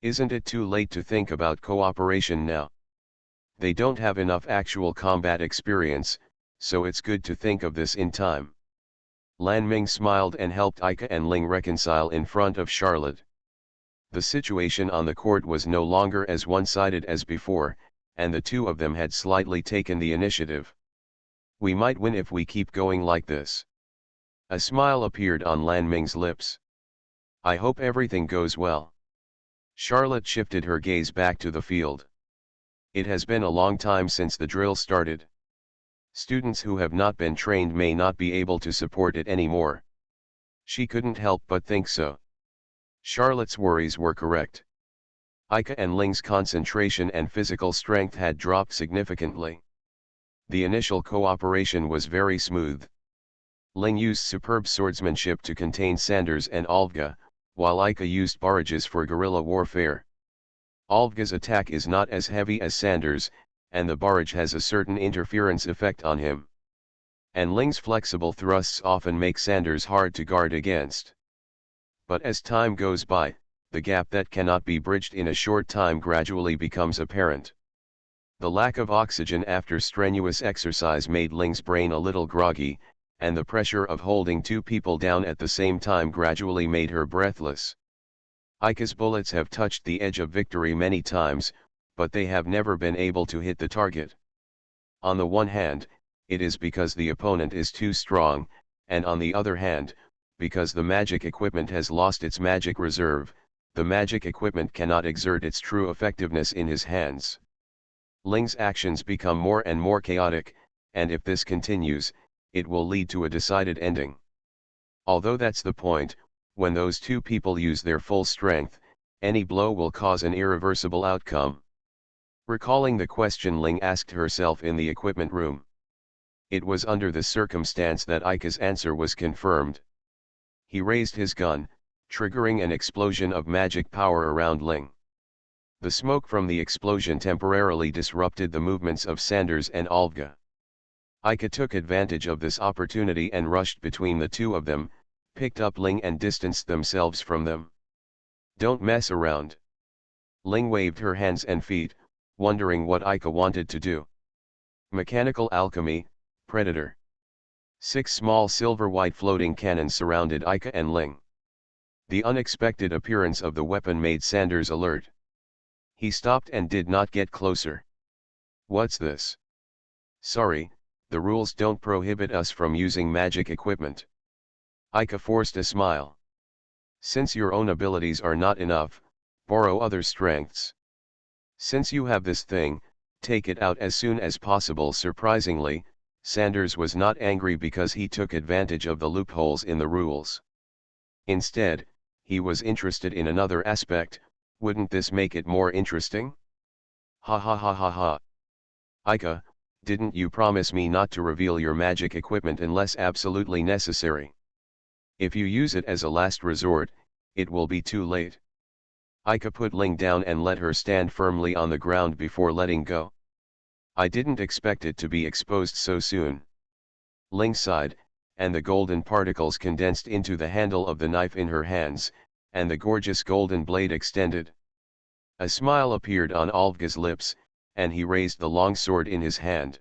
Isn't it too late to think about cooperation now? They don't have enough actual combat experience, so it's good to think of this in time. Lan Ming smiled and helped Ika and Ling reconcile in front of Charlotte. The situation on the court was no longer as one-sided as before, and the two of them had slightly taken the initiative. We might win if we keep going like this. A smile appeared on Lan Ming's lips. I hope everything goes well. Charlotte shifted her gaze back to the field. It has been a long time since the drill started. Students who have not been trained may not be able to support it anymore. She couldn't help but think so. Charlotte's worries were correct. Ika and Ling's concentration and physical strength had dropped significantly. The initial cooperation was very smooth. Ling used superb swordsmanship to contain Sanders and Olga, while Ika used barrages for guerrilla warfare. Olga's attack is not as heavy as Sanders, and the barrage has a certain interference effect on him. And Ling's flexible thrusts often make Sanders hard to guard against. But as time goes by, the gap that cannot be bridged in a short time gradually becomes apparent. The lack of oxygen after strenuous exercise made Ling's brain a little groggy, and the pressure of holding two people down at the same time gradually made her breathless. Ika's bullets have touched the edge of victory many times, but they have never been able to hit the target. On the one hand, it is because the opponent is too strong, and on the other hand, because the magic equipment has lost its magic reserve, the magic equipment cannot exert its true effectiveness in his hands. Ling's actions become more and more chaotic, and if this continues, it will lead to a decided ending. Although that's the point, when those two people use their full strength, any blow will cause an irreversible outcome. Recalling the question Ling asked herself in the equipment room. It was under this circumstance that Ika's answer was confirmed. He raised his gun, triggering an explosion of magic power around Ling. The smoke from the explosion temporarily disrupted the movements of Sanders and Olga. Ika took advantage of this opportunity and rushed between the two of them, picked up Ling and distanced themselves from them. Don't mess around. Ling waved her hands and feet, wondering what Ika wanted to do. Mechanical alchemy, Predator. 6 small silver-white floating cannons surrounded Ika and Ling. The unexpected appearance of the weapon made Sanders alert. He stopped and did not get closer. What's this? Sorry, the rules don't prohibit us from using magic equipment. Ika forced a smile. Since your own abilities are not enough, borrow other strengths. Since you have this thing, take it out as soon as possible. Surprisingly, Sanders was not angry because he took advantage of the loopholes in the rules. Instead, he was interested in another aspect. Wouldn't this make it more interesting? Ha ha ha ha ha. Ika, didn't you promise me not to reveal your magic equipment unless absolutely necessary? If you use it as a last resort, it will be too late. Ika put Ling down and let her stand firmly on the ground before letting go. I didn't expect it to be exposed so soon. Ling sighed, and the golden particles condensed into the handle of the knife in her hands, and the gorgeous golden blade extended. A smile appeared on Olga's lips, and he raised the long sword in his hand.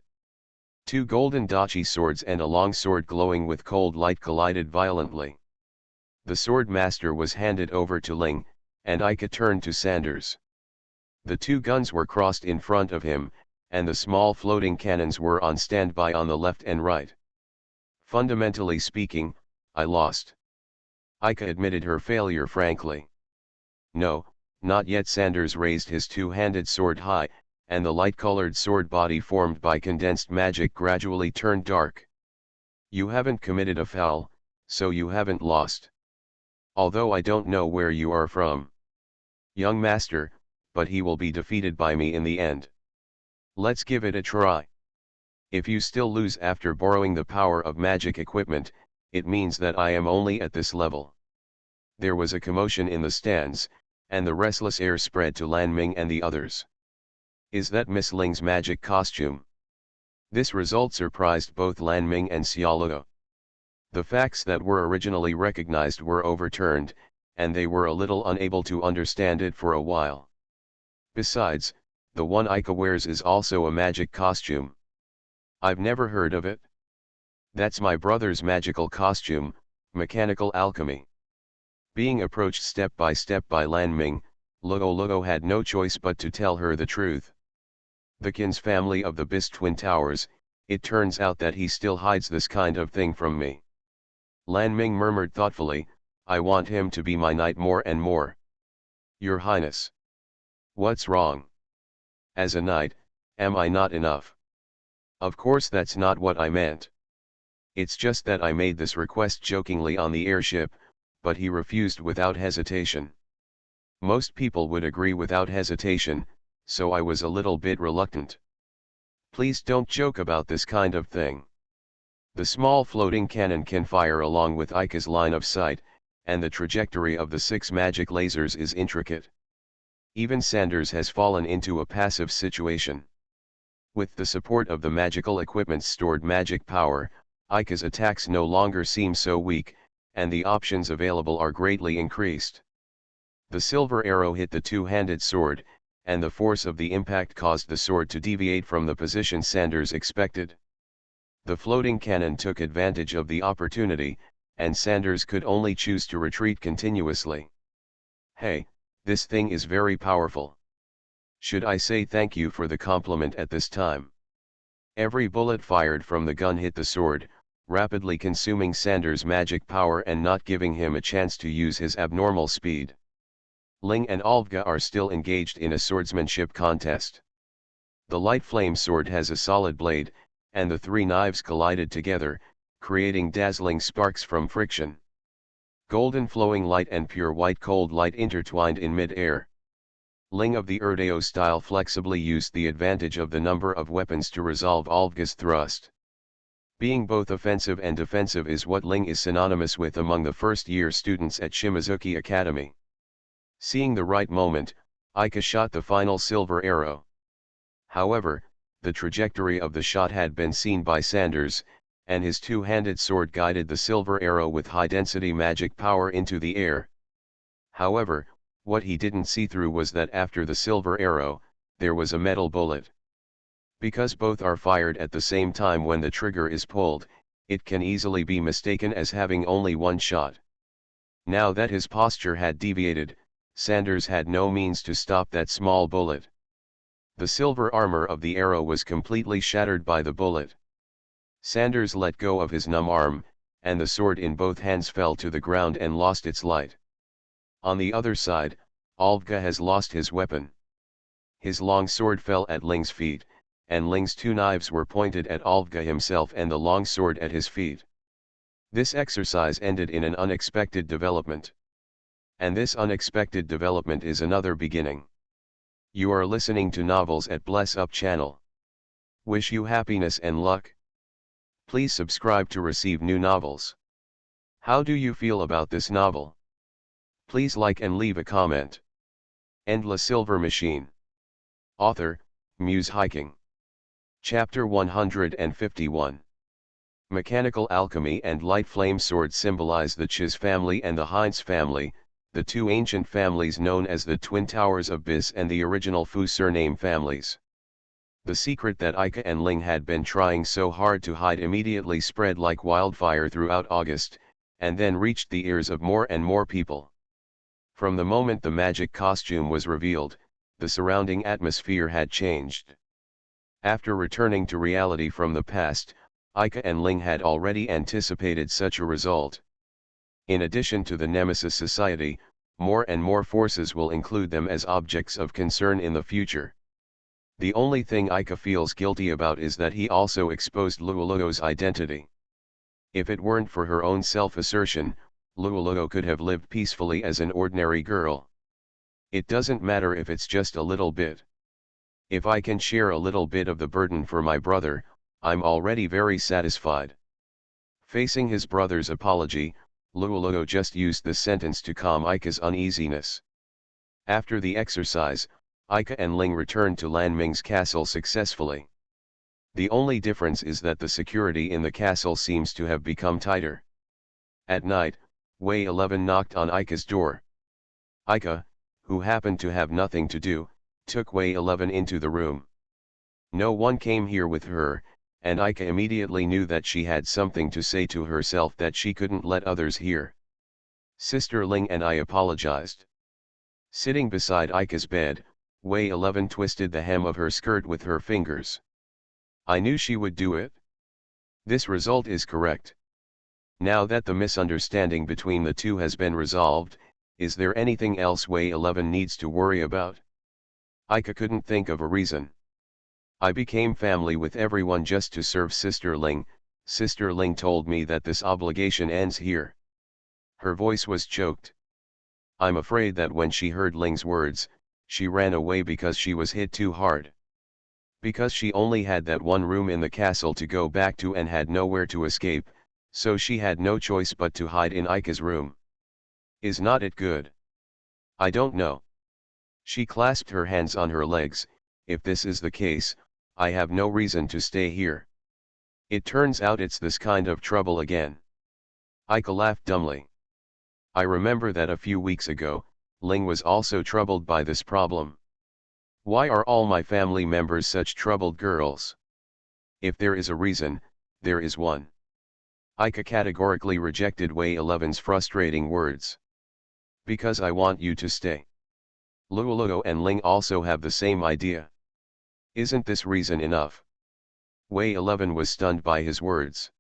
2 golden dachi swords and a long sword glowing with cold light collided violently. The sword master was handed over to Ling, and Ika turned to Sanders. The two guns were crossed in front of him, and the small floating cannons were on standby on the left and right. Fundamentally speaking, I lost. Ika admitted her failure frankly. No, not yet. Sanders raised his two-handed sword high, and the light-colored sword body formed by condensed magic gradually turned dark. You haven't committed a foul, so you haven't lost. Although I don't know where you are from, young master, but he will be defeated by me in the end. Let's give it a try. If you still lose after borrowing the power of magic equipment, it means that I am only at this level. There was a commotion in the stands, and the restless air spread to Lan Ming and the others. Is that Miss Ling's magic costume? This result surprised both Lan Ming and Xiaoluo. The facts that were originally recognized were overturned, and they were a little unable to understand it for a while. Besides, the one Ika wears is also a magic costume. I've never heard of it. That's my brother's magical costume, mechanical alchemy. Being approached step by Lan Ming, Luo had no choice but to tell her the truth. The Qin's family of the Bis Twin Towers, it turns out that he still hides this kind of thing from me. Lan Ming murmured thoughtfully, I want him to be my knight more and more. Your Highness. What's wrong? As a knight, am I not enough? Of course that's not what I meant. It's just that I made this request jokingly on the airship, but he refused without hesitation. Most people would agree without hesitation, so I was a little bit reluctant. Please don't joke about this kind of thing. The small floating cannon can fire along with Ika's line of sight, and the trajectory of the 6 magic lasers is intricate. Even Sanders has fallen into a passive situation. With the support of the magical equipment's stored magic power, Ika's attacks no longer seem so weak, and the options available are greatly increased. The silver arrow hit the two-handed sword, and the force of the impact caused the sword to deviate from the position Sanders expected. The floating cannon took advantage of the opportunity, and Sanders could only choose to retreat continuously. Hey, this thing is very powerful. Should I say thank you for the compliment at this time? Every bullet fired from the gun hit the sword, rapidly consuming Sanders' magic power and not giving him a chance to use his abnormal speed. Ling and Olga are still engaged in a swordsmanship contest. The light flame sword has a solid blade, and the 3 knives collided together, creating dazzling sparks from friction. Golden flowing light and pure white cold light intertwined in mid-air. Ling of the Erdeo style flexibly used the advantage of the number of weapons to resolve Olga's thrust. Being both offensive and defensive is what Ling is synonymous with among the first-year students at Shimizuki Academy. Seeing the right moment, Ika shot the final silver arrow. However, the trajectory of the shot had been seen by Sanders, and his two-handed sword guided the silver arrow with high-density magic power into the air. However, what he didn't see through was that after the silver arrow, there was a metal bullet. Because both are fired at the same time when the trigger is pulled, it can easily be mistaken as having only one shot. Now that his posture had deviated, Sanders had no means to stop that small bullet. The silver armor of the arrow was completely shattered by the bullet. Sanders let go of his numb arm, and the sword in both hands fell to the ground and lost its light. On the other side, Olga has lost his weapon. His long sword fell at Ling's feet, and Ling's 2 knives were pointed at Olga himself and the long sword at his feet. This exercise ended in an unexpected development. And this unexpected development is another beginning. You are listening to Novels at Bless Up channel. Wish you happiness and luck. Please subscribe to receive new novels. How do you feel about this novel? Please like and leave a comment. Endless Silver Machine. Author, Muse Hiking. Chapter 151. Mechanical alchemy and light flame sword symbolize the Chiz family and the Heinz family, the 2 ancient families known as the Twin Towers of Bis and the original Fu surname families. The secret that Ika and Ling had been trying so hard to hide immediately spread like wildfire throughout August, and then reached the ears of more and more people. From the moment the magic costume was revealed, the surrounding atmosphere had changed. After returning to reality from the past, Ika and Ling had already anticipated such a result. In addition to the Nemesis Society, more and more forces will include them as objects of concern in the future. The only thing Ika feels guilty about is that he also exposed Luoluo's identity. If it weren't for her own self-assertion, Luoluo could have lived peacefully as an ordinary girl. It doesn't matter if it's just a little bit. If I can share a little bit of the burden for my brother, I'm already very satisfied. Facing his brother's apology, Luoluo just used the sentence to calm Ika's uneasiness. After the exercise, Ika and Ling returned to Lan Ming's castle successfully. The only difference is that the security in the castle seems to have become tighter. At night, Wei 11 knocked on Ika's door. Ika, who happened to have nothing to do, took Wei 11 into the room. No one came here with her, and Ika immediately knew that she had something to say to herself that she couldn't let others hear. Sister Ling and I apologized. Sitting beside Ika's bed, Wei 11 twisted the hem of her skirt with her fingers. I knew she would do it. This result is correct. Now that the misunderstanding between the two has been resolved, is there anything else Wei 11 needs to worry about? Ika couldn't think of a reason. I became family with everyone just to serve Sister Ling. Sister Ling told me that this obligation ends here. Her voice was choked. I'm afraid that when she heard Ling's words, she ran away because she was hit too hard. Because she only had that one room in the castle to go back to and had nowhere to escape, so she had no choice but to hide in Ika's room. Is not it good? I don't know. She clasped her hands on her legs. If this is the case, I have no reason to stay here. It turns out it's this kind of trouble again. Ika laughed dumbly. I remember that a few weeks ago, Ling was also troubled by this problem. Why are all my family members such troubled girls? If there is a reason, there is one. Ika categorically rejected Wei 11's frustrating words. Because I want you to stay. Luoluo and Ling also have the same idea. Isn't this reason enough? Wei 11 was stunned by his words.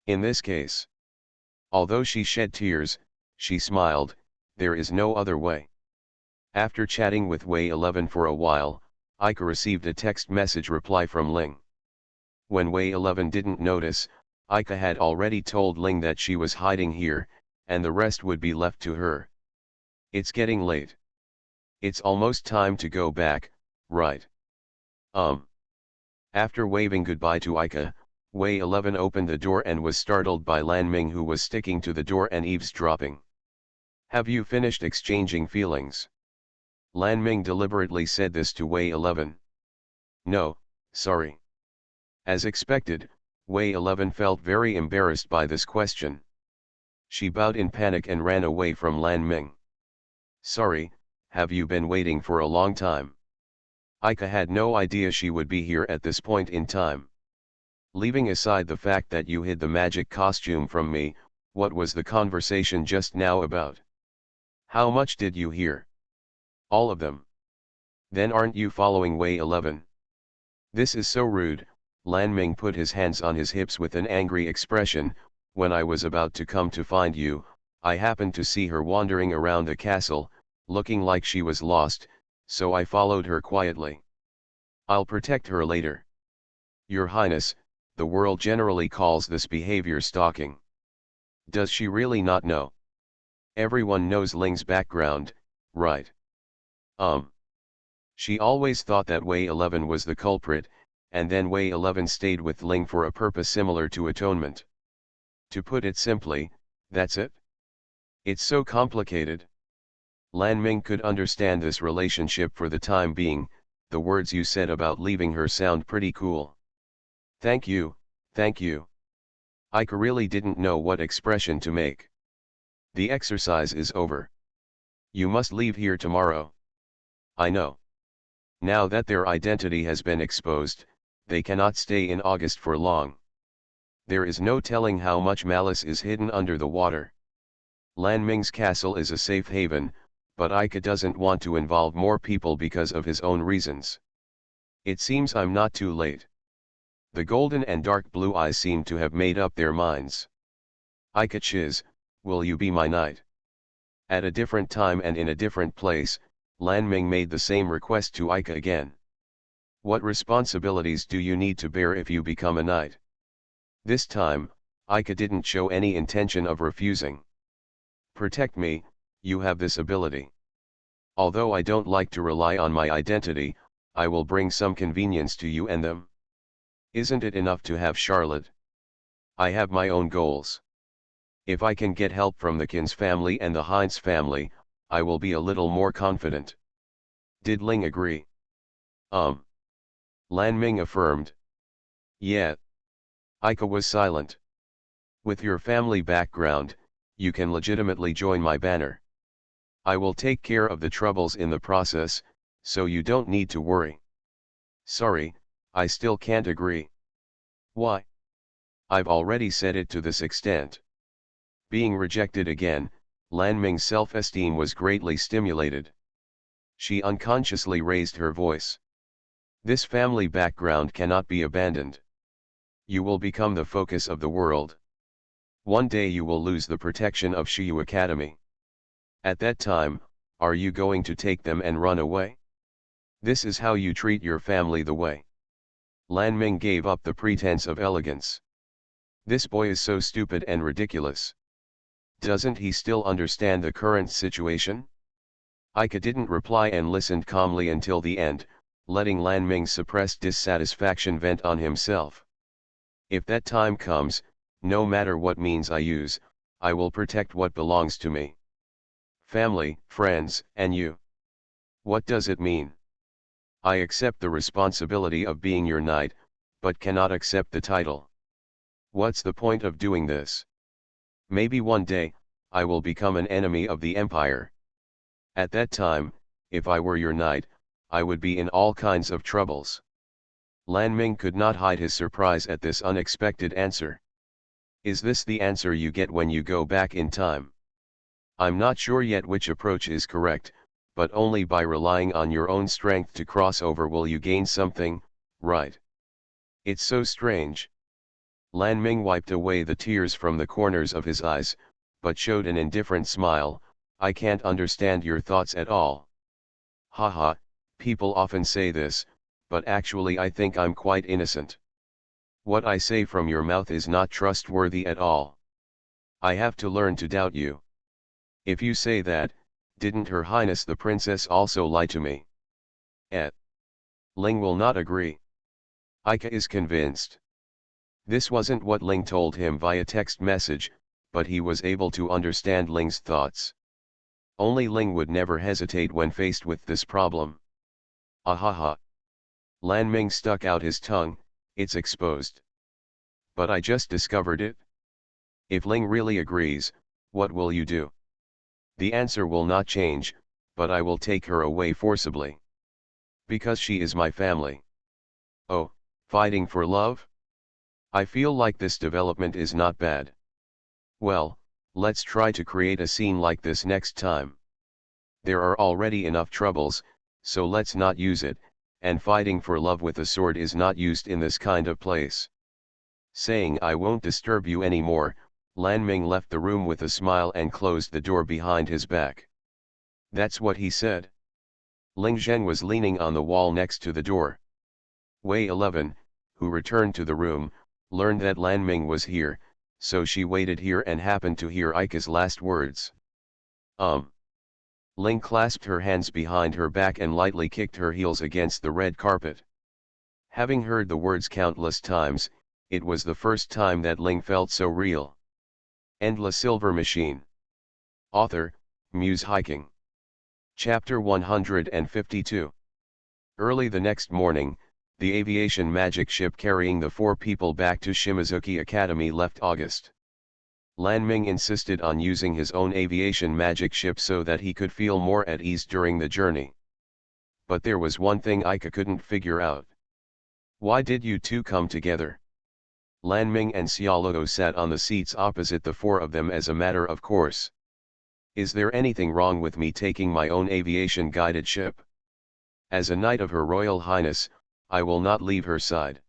In this case, although she shed tears, she smiled. There is no other way. After chatting with Wei 11 for a while, Ika received a text message reply from Ling. When Wei 11 didn't notice, Ika had already told Ling that she was hiding here, and the rest would be left to her. It's getting late. It's almost time to go back, right? After waving goodbye to Ika, Wei 11 opened the door and was startled by Lan Ming, who was sticking to the door and eavesdropping. Have you finished exchanging feelings? Lan Ming deliberately said this to Wei 11. No, sorry. As expected, Wei 11 felt very embarrassed by this question. She bowed in panic and ran away from Lan Ming. Sorry, have you been waiting for a long time? Ika had no idea she would be here at this point in time. Leaving aside the fact that you hid the magic costume from me, what was the conversation just now about? How much did you hear? All of them. Then aren't you following Wei 11? This is so rude. Lan Ming put his hands on his hips with an angry expression. When I was about to come to find you, I happened to see her wandering around the castle, looking like she was lost, so I followed her quietly. I'll protect her later. Your Highness, the world generally calls this behavior stalking. Does she really not know? Everyone knows Ling's background, right? She always thought that Wei 11 was the culprit, and then Wei 11 stayed with Ling for a purpose similar to atonement. To put it simply, that's it. It's so complicated. Lan Ming could understand this relationship for the time being. The words you said about leaving her sound pretty cool. Thank you, thank you. Ika really didn't know what expression to make. The exercise is over. You must leave here tomorrow. I know. Now that their identity has been exposed, they cannot stay in August for long. There is no telling how much malice is hidden under the water. Lan Ming's castle is a safe haven, but Ika doesn't want to involve more people because of his own reasons. It seems I'm not too late. The golden and dark blue eyes seem to have made up their minds. Ika Chiz, will you be my knight? At a different time and in a different place, Lan Ming made the same request to Ika again. What responsibilities do you need to bear if you become a knight? This time, Ika didn't show any intention of refusing. Protect me, you have this ability. Although I don't like to rely on my identity, I will bring some convenience to you and them. Isn't it enough to have Charlotte? I have my own goals. If I can get help from the Kins family and the Heinz family, I will be a little more confident. Did Ling agree? Lan Ming affirmed. Yeah. Ika was silent. With your family background, you can legitimately join my banner. I will take care of the troubles in the process, so you don't need to worry. Sorry, I still can't agree. Why? I've already said it to this extent. Being rejected again, Lan Ming's self-esteem was greatly stimulated. She unconsciously raised her voice. This family background cannot be abandoned. You will become the focus of the world. One day you will lose the protection of Shiyu Academy. At that time, are you going to take them and run away? This is how you treat your family the way. Lan Ming gave up the pretense of elegance. This boy is so stupid and ridiculous. Doesn't he still understand the current situation? Ika didn't reply and listened calmly until the end, letting Lan Ming's suppressed dissatisfaction vent on himself. If that time comes, no matter what means I use, I will protect what belongs to me. Family, friends, and you. What does it mean? I accept the responsibility of being your knight, but cannot accept the title. What's the point of doing this? Maybe one day, I will become an enemy of the empire. At that time, if I were your knight, I would be in all kinds of troubles. Lan Ming could not hide his surprise at this unexpected answer. Is this the answer you get when you go back in time? I'm not sure yet which approach is correct, but only by relying on your own strength to cross over will you gain something, right? It's so strange. Lan Ming wiped away the tears from the corners of his eyes, but showed an indifferent smile. I can't understand your thoughts at all. Haha, people often say this, but actually I think I'm quite innocent. What I say from your mouth is not trustworthy at all. I have to learn to doubt you. If you say that, didn't Her Highness the Princess also lie to me? Ling will not agree. Ika is convinced. This wasn't what Ling told him via text message, but he was able to understand Ling's thoughts. Only Ling would never hesitate when faced with this problem. Ahaha. Lan Ming stuck out his tongue, it's exposed. But I just discovered it. If Ling really agrees, what will you do? The answer will not change, but I will take her away forcibly. Because she is my family. Oh, fighting for love? I feel like this development is not bad. Well, let's try to create a scene like this next time. There are already enough troubles, so let's not use it, and fighting for love with a sword is not used in this kind of place. Saying I won't disturb you anymore, Lan Ming left the room with a smile and closed the door behind his back. That's what he said. Ling Zhen was leaning on the wall next to the door. Wei 11, who returned to the room, learned that Lan Ming was here, so she waited here and happened to hear Ika's last words. Ling clasped her hands behind her back and lightly kicked her heels against the red carpet. Having heard the words countless times, it was the first time that Ling felt so real. Endless Silver Machine. Author, Muse Hiking. Chapter 152. Early the next morning, the aviation magic ship carrying the 4 people back to Shimizuki Academy left August. Lan Ming insisted on using his own aviation magic ship so that he could feel more at ease during the journey. But there was one thing Ika couldn't figure out. Why did you two come together? Lan Ming and Xiaoluo sat on the seats opposite the 4 of them as a matter of course. Is there anything wrong with me taking my own aviation-guided ship? As a knight of Her Royal Highness, I will not leave her side.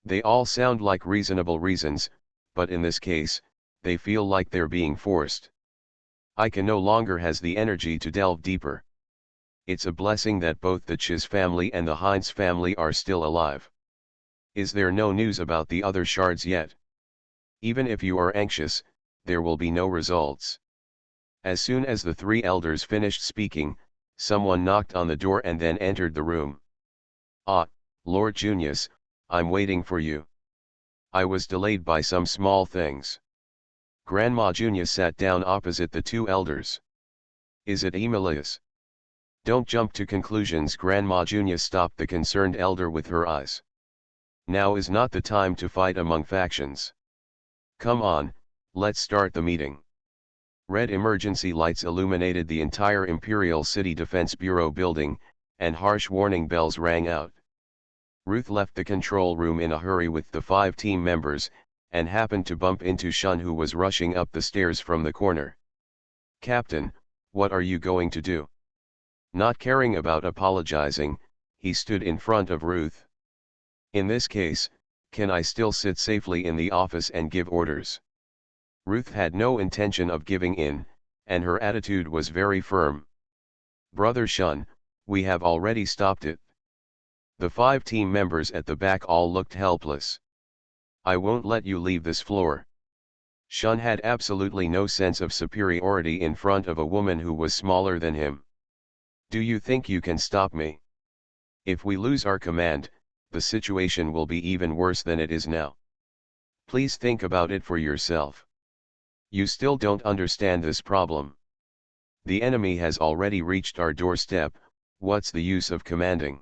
They all sound like reasonable reasons, but in this case, they feel like they're being forced. Ika no longer has the energy to delve deeper. It's a blessing that both the Chiz family and the Heinz family are still alive. Is there no news about the other shards yet? Even if you are anxious, there will be no results. As soon as the three elders finished speaking, someone knocked on the door and then entered the room. Ah, Lord Junius, I'm waiting for you. I was delayed by some small things. Grandma Junius sat down opposite the two elders. Is it Emilius? Don't jump to conclusions. Grandma Junius stopped the concerned elder with her eyes. Now is not the time to fight among factions. Come on, let's start the meeting. Red emergency lights illuminated the entire Imperial City Defense Bureau building, and harsh warning bells rang out. Ruth left the control room in a hurry with the 5 team members, and happened to bump into Shun, who was rushing up the stairs from the corner. Captain, what are you going to do? Not caring about apologizing, he stood in front of Ruth. In this case, can I still sit safely in the office and give orders? Ruth had no intention of giving in, and her attitude was very firm. Brother Shun, we have already stopped it. The 5 team members at the back all looked helpless. I won't let you leave this floor. Shun had absolutely no sense of superiority in front of a woman who was smaller than him. Do you think you can stop me? If we lose our command, the situation will be even worse than it is now. Please think about it for yourself. You still don't understand this problem. The enemy has already reached our doorstep. What's the use of commanding?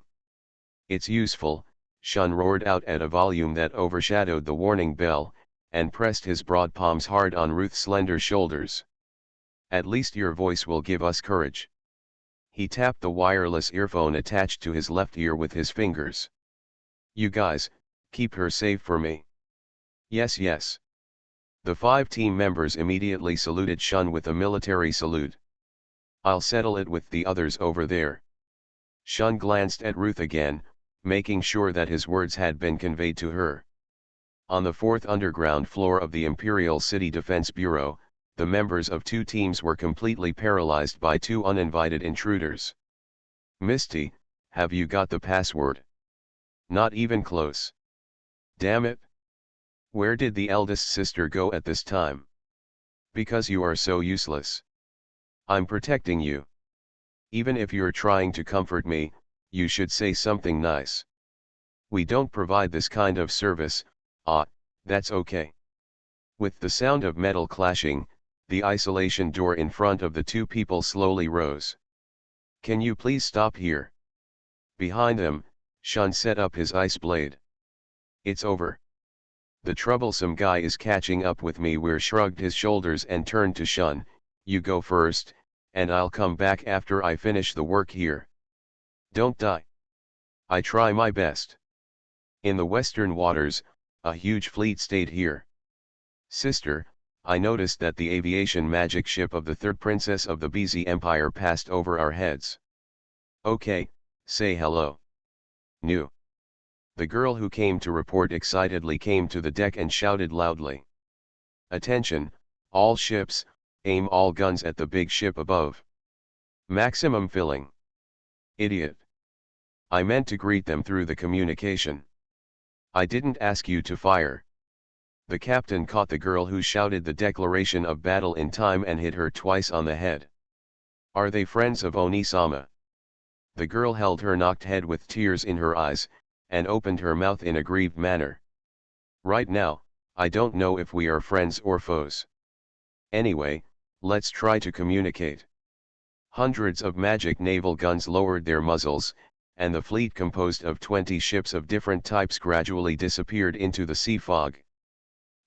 It's useful, Shun roared out at a volume that overshadowed the warning bell, and pressed his broad palms hard on Ruth's slender shoulders. At least your voice will give us courage. He tapped the wireless earphone attached to his left ear with his fingers. You guys, keep her safe for me. Yes, yes. The 5 team members immediately saluted Shun with a military salute. I'll settle it with the others over there. Shun glanced at Ruth again, making sure that his words had been conveyed to her. On the 4th underground floor of the Imperial City Defense Bureau, the members of 2 teams were completely paralyzed by 2 uninvited intruders. Misty, have you got the password? Not even close. Damn it. Where did the eldest sister go at this time? Because you are so useless. I'm protecting you. Even if you're trying to comfort me, you should say something nice. We don't provide this kind of service. Ah, that's okay. With the sound of metal clashing, the isolation door in front of the 2 people slowly rose. Can you please stop here? Behind them, Shun set up his ice blade. It's over. The troublesome guy is catching up with me. Weir shrugged his shoulders and turned to Shun. You go first, and I'll come back after I finish the work here. Don't die. I try my best. In the western waters, a huge fleet stayed here. Sister, I noticed that the aviation magic ship of the 3rd princess of the BZ Empire passed over our heads. Okay, say hello. New. The girl who came to report excitedly came to the deck and shouted loudly. Attention, all ships, aim all guns at the big ship above. Maximum filling. Idiot. I meant to greet them through the communication. I didn't ask you to fire. The captain caught the girl who shouted the declaration of battle in time and hit her twice on the head. Are they friends of Oni-sama? The girl held her knocked head with tears in her eyes, and opened her mouth in a grieved manner. Right now, I don't know if we are friends or foes. Anyway, let's try to communicate. Hundreds of magic naval guns lowered their muzzles, and the fleet composed of 20 ships of different types gradually disappeared into the sea fog.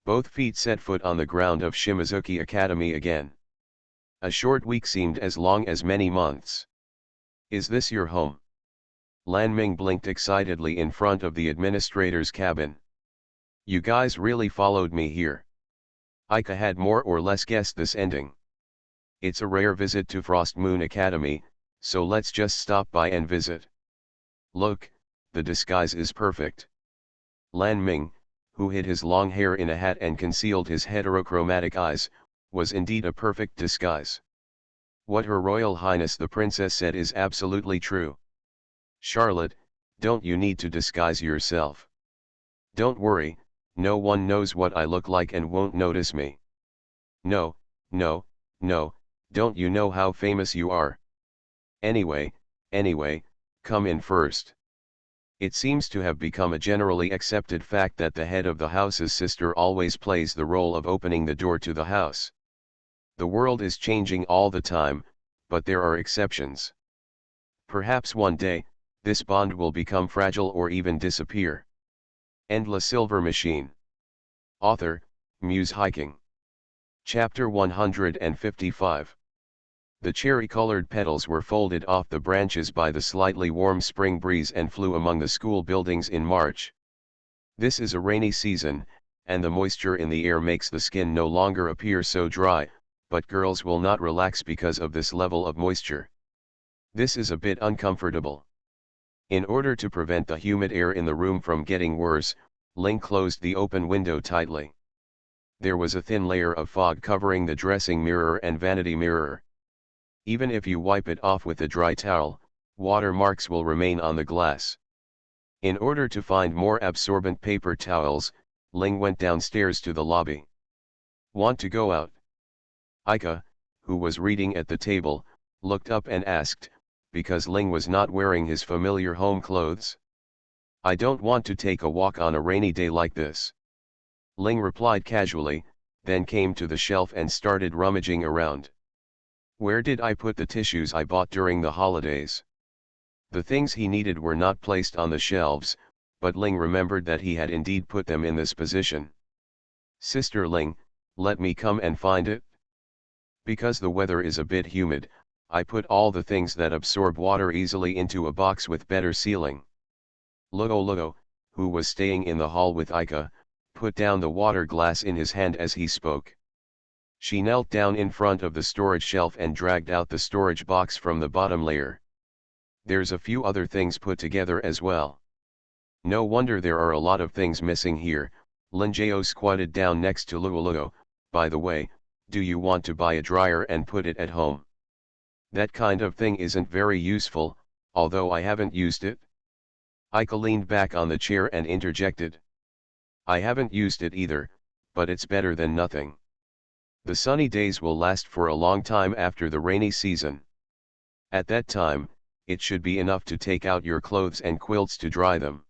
Both feet set foot on the ground of Shimizuki Academy again. A short week seemed as long as many months. Is this your home? Lan Ming blinked excitedly in front of the administrator's cabin. You guys really followed me here. Ika had more or less guessed this ending. It's a rare visit to Frost Moon Academy, so let's just stop by and visit. Look, the disguise is perfect. Lan Ming, who hid his long hair in a hat and concealed his heterochromatic eyes, was indeed a perfect disguise. What Her Royal Highness the Princess said is absolutely true. Charlotte, don't you need to disguise yourself? Don't worry, no one knows what I look like and won't notice me. No, no, no, don't you know how famous you are? Anyway, come in first. It seems to have become a generally accepted fact that the head of the house's sister always plays the role of opening the door to the house. The world is changing all the time, but there are exceptions. Perhaps one day, this bond will become fragile or even disappear. End La Silver Machine. Author, Muse Hiking. Chapter 155. The cherry-colored petals were folded off the branches by the slightly warm spring breeze and flew among the school buildings in March. This is a rainy season, and the moisture in the air makes the skin no longer appear so dry, but girls will not relax because of this level of moisture. This is a bit uncomfortable. In order to prevent the humid air in the room from getting worse, Ling closed the open window tightly. There was a thin layer of fog covering the dressing mirror and vanity mirror. Even if you wipe it off with a dry towel, water marks will remain on the glass. In order to find more absorbent paper towels, Ling went downstairs to the lobby. Want to go out? Ika, who was reading at the table, looked up and asked, because Ling was not wearing his familiar home clothes. I don't want to take a walk on a rainy day like this. Ling replied casually, then came to the shelf and started rummaging around. Where did I put the tissues I bought during the holidays? The things he needed were not placed on the shelves, but Ling remembered that he had indeed put them in this position. Sister Ling, let me come and find it? Because the weather is a bit humid, I put all the things that absorb water easily into a box with better sealing. Luo, who was staying in the hall with Ika, put down the water glass in his hand as he spoke. She knelt down in front of the storage shelf and dragged out the storage box from the bottom layer. There's a few other things put together as well. No wonder there are a lot of things missing here. Lin Jiao squatted down next to Luo. By the way, do you want to buy a dryer and put it at home? That kind of thing isn't very useful, although I haven't used it. Ika leaned back on the chair and interjected. I haven't used it either, but it's better than nothing. The sunny days will last for a long time after the rainy season. At that time, it should be enough to take out your clothes and quilts to dry them.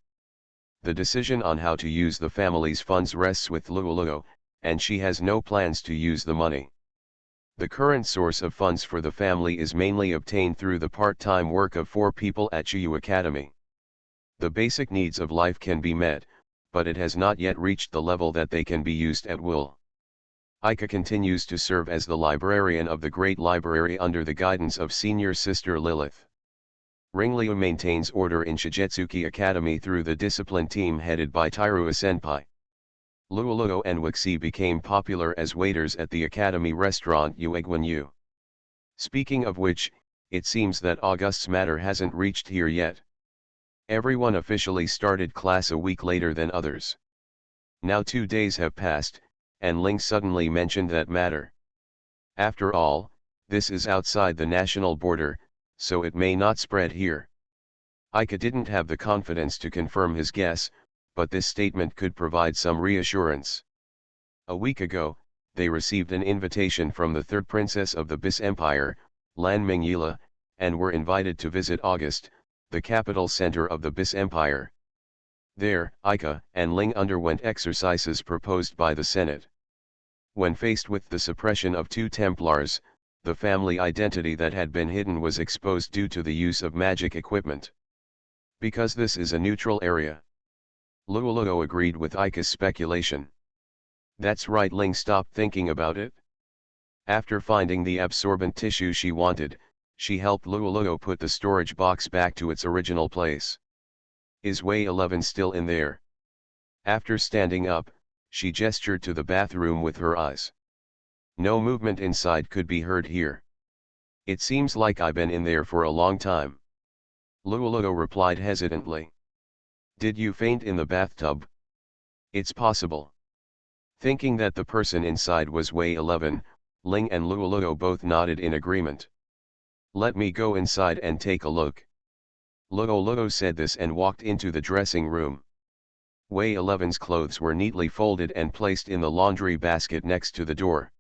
The decision on how to use the family's funds rests with Luo, and she has no plans to use the money. The current source of funds for the family is mainly obtained through the part-time work of 4 people at Chiyu Academy. The basic needs of life can be met, but it has not yet reached the level that they can be used at will. Ika continues to serve as the librarian of the Great Library under the guidance of senior sister Lilith. Ringliu maintains order in Shigetsuki Academy through the discipline team headed by Tairua Senpai. Luo and Wixi became popular as waiters at the academy restaurant Yueguanyu. Speaking of which, it seems that August's matter hasn't reached here yet. Everyone officially started class a week later than others. Now 2 days have passed, and Ling suddenly mentioned that matter. After all, this is outside the national border, so it may not spread here. Ika didn't have the confidence to confirm his guess, but this statement could provide some reassurance. A week ago, they received an invitation from the third princess of the Bis Empire, Lan Mingyila, and were invited to visit August, the capital center of the Bis Empire. There, Ika and Ling underwent exercises proposed by the Senate. When faced with the suppression of 2 Templars, the family identity that had been hidden was exposed due to the use of magic equipment. Because this is a neutral area. Luo agreed with Ika's speculation. That's right. Ling stopped thinking about it. After finding the absorbent tissue she wanted, she helped Luo put the storage box back to its original place. Is Way 11 still in there? After standing up, she gestured to the bathroom with her eyes. No movement inside could be heard here. It seems like I've been in there for a long time. Luoluo replied hesitantly. Did you faint in the bathtub? It's possible. Thinking that the person inside was Wei 11, Ling and Luoluo both nodded in agreement. Let me go inside and take a look. Luoluo said this and walked into the dressing room. Wei 11's clothes were neatly folded and placed in the laundry basket next to the door.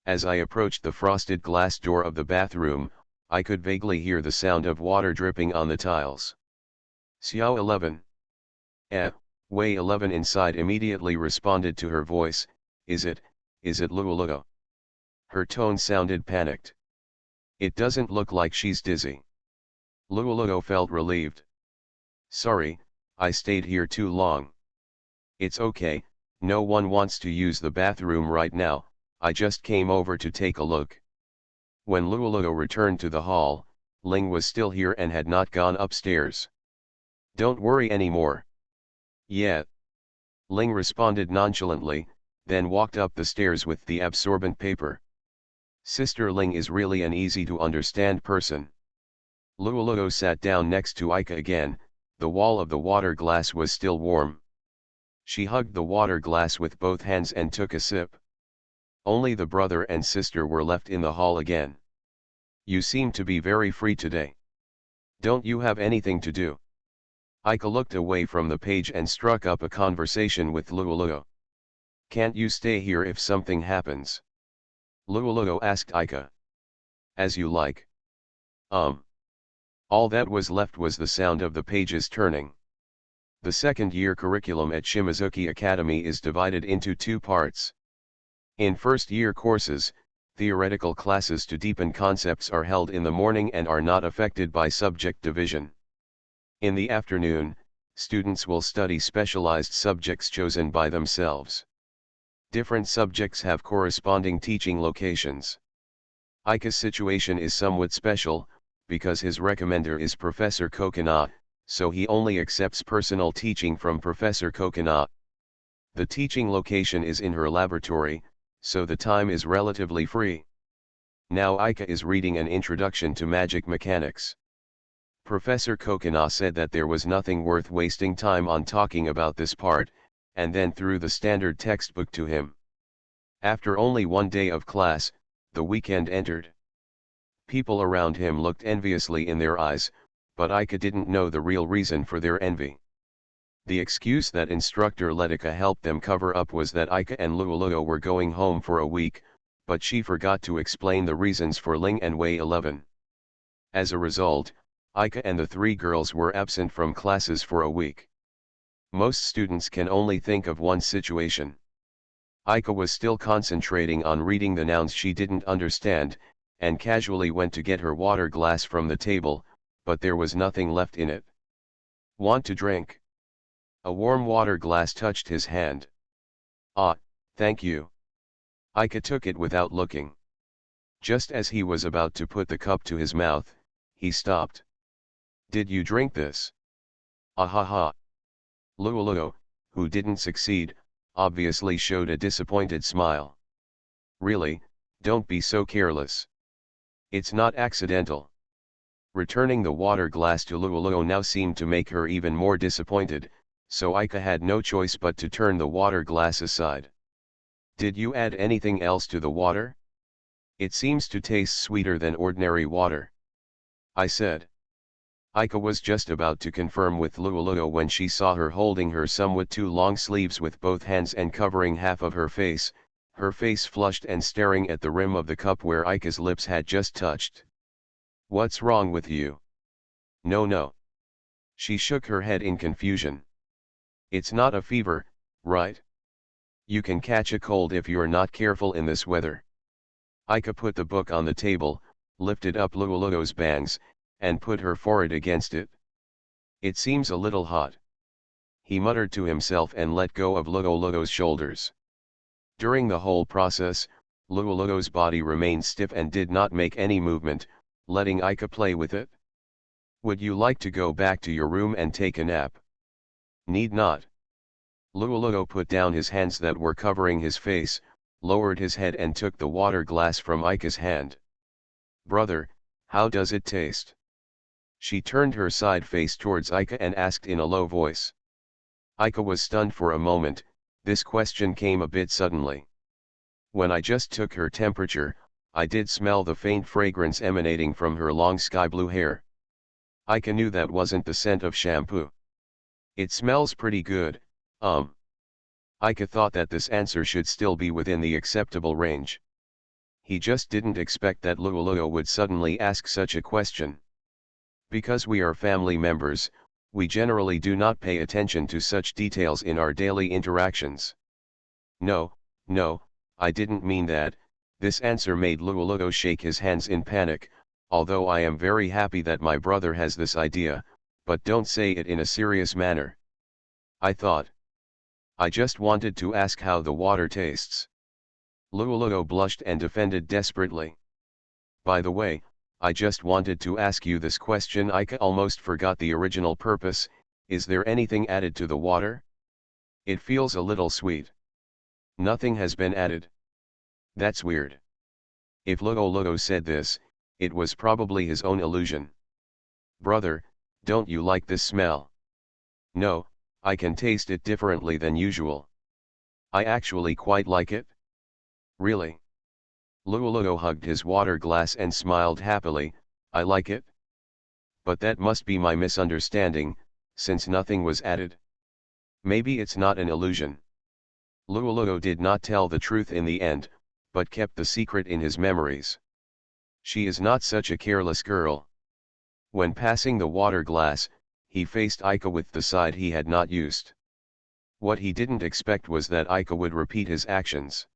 As I approached the frosted glass door of the bathroom, I could vaguely hear the sound of water dripping on the tiles. Xiao 11. Wei 11 inside immediately responded to her voice, is it Luoluo? Her tone sounded panicked. It doesn't look like she's dizzy. Luoluo felt relieved. Sorry, I stayed here too long. It's okay, no one wants to use the bathroom right now, I just came over to take a look. When Luoluo returned to the hall, Ling was still here and had not gone upstairs. Don't worry anymore. Yeah. Ling responded nonchalantly, then walked up the stairs with the absorbent paper. Sister Ling is really an easy-to-understand person. Luoluo sat down next to Ika again, the wall of the water glass was still warm. She hugged the water glass with both hands and took a sip. Only the brother and sister were left in the hall again. You seem to be very free today. Don't you have anything to do? Ika looked away from the page and struck up a conversation with Luoluo. Can't you stay here if something happens? Luoluo asked Ika. As you like. All that was left was the sound of the pages turning. The second-year curriculum at Shimizuki Academy is divided into two parts. In first-year courses, theoretical classes to deepen concepts are held in the morning and are not affected by subject division. In the afternoon, students will study specialized subjects chosen by themselves. Different subjects have corresponding teaching locations. Ika's situation is somewhat special, because his recommender is Professor Coconut, so he only accepts personal teaching from Professor Coconut. The teaching location is in her laboratory, so the time is relatively free. Now Ika is reading an introduction to magic mechanics. Professor Coconut said that there was nothing worth wasting time on talking about this part, and then threw the standard textbook to him. After only one day of class, the weekend entered. People around him looked enviously in their eyes, but Ika didn't know the real reason for their envy. The excuse that instructor let Ika help them cover up was that Ika and Luoluo were going home for a week, but she forgot to explain the reasons for Ling and Wei 11. As a result, Ika and the three girls were absent from classes for a week. Most students can only think of one situation. Ika was still concentrating on reading the nouns she didn't understand, and casually went to get her water glass from the table, but there was nothing left in it. Want to drink? A warm water glass touched his hand. Ah, thank you. Ika took it without looking. Just as he was about to put the cup to his mouth, he stopped. Did you drink this? Ahaha. Luoluo, who didn't succeed, obviously showed a disappointed smile. Really, don't be so careless. It's not accidental. Returning the water glass to Luoluo now seemed to make her even more disappointed, so Ika had no choice but to turn the water glass aside. Did you add anything else to the water? It seems to taste sweeter than ordinary water. I said. Ika was just about to confirm with Luoluo when she saw her holding her somewhat too long sleeves with both hands and covering half of her face flushed and staring at the rim of the cup where Ika's lips had just touched. What's wrong with you? No. She shook her head in confusion. It's not a fever, right? You can catch a cold if you're not careful in this weather. Ika put the book on the table, lifted up Luoluo's bangs, and put her forehead against it. It seems a little hot. He muttered to himself and let go of Luoluo's shoulders. During the whole process, Luoluo's body remained stiff and did not make any movement, letting Ika play with it. Would you like to go back to your room and take a nap? Need not. Luoluo put down his hands that were covering his face, lowered his head and took the water glass from Ika's hand. Brother, how does it taste? She turned her side face towards Ika and asked in a low voice. Ika was stunned for a moment. This question came a bit suddenly. When I just took her temperature, I did smell the faint fragrance emanating from her long sky blue hair. Ika knew that wasn't the scent of shampoo. It smells pretty good. Ika thought that this answer should still be within the acceptable range. He just didn't expect that Luoluo would suddenly ask such a question. Because we are family members, we generally do not pay attention to such details in our daily interactions. No, I didn't mean that. This answer made Luoluo shake his hands in panic. Although I am very happy that my brother has this idea, but don't say it in a serious manner. I thought. I just wanted to ask how the water tastes. Luoluo blushed and defended desperately. By the way, I just wanted to ask you this question. Ika almost forgot the original purpose. Is there anything added to the water? It feels a little sweet. Nothing has been added. That's weird. If Luoluo said this, it was probably his own illusion. Brother, don't you like this smell? No, I can taste it differently than usual. I actually quite like it. Really? Luoluo hugged his water glass and smiled happily. I like it. But that must be my misunderstanding, since nothing was added. Maybe it's not an illusion. Luoluo did not tell the truth in the end, but kept the secret in his memories. She is not such a careless girl. When passing the water glass, he faced Ika with the side he had not used. What he didn't expect was that Ika would repeat his actions.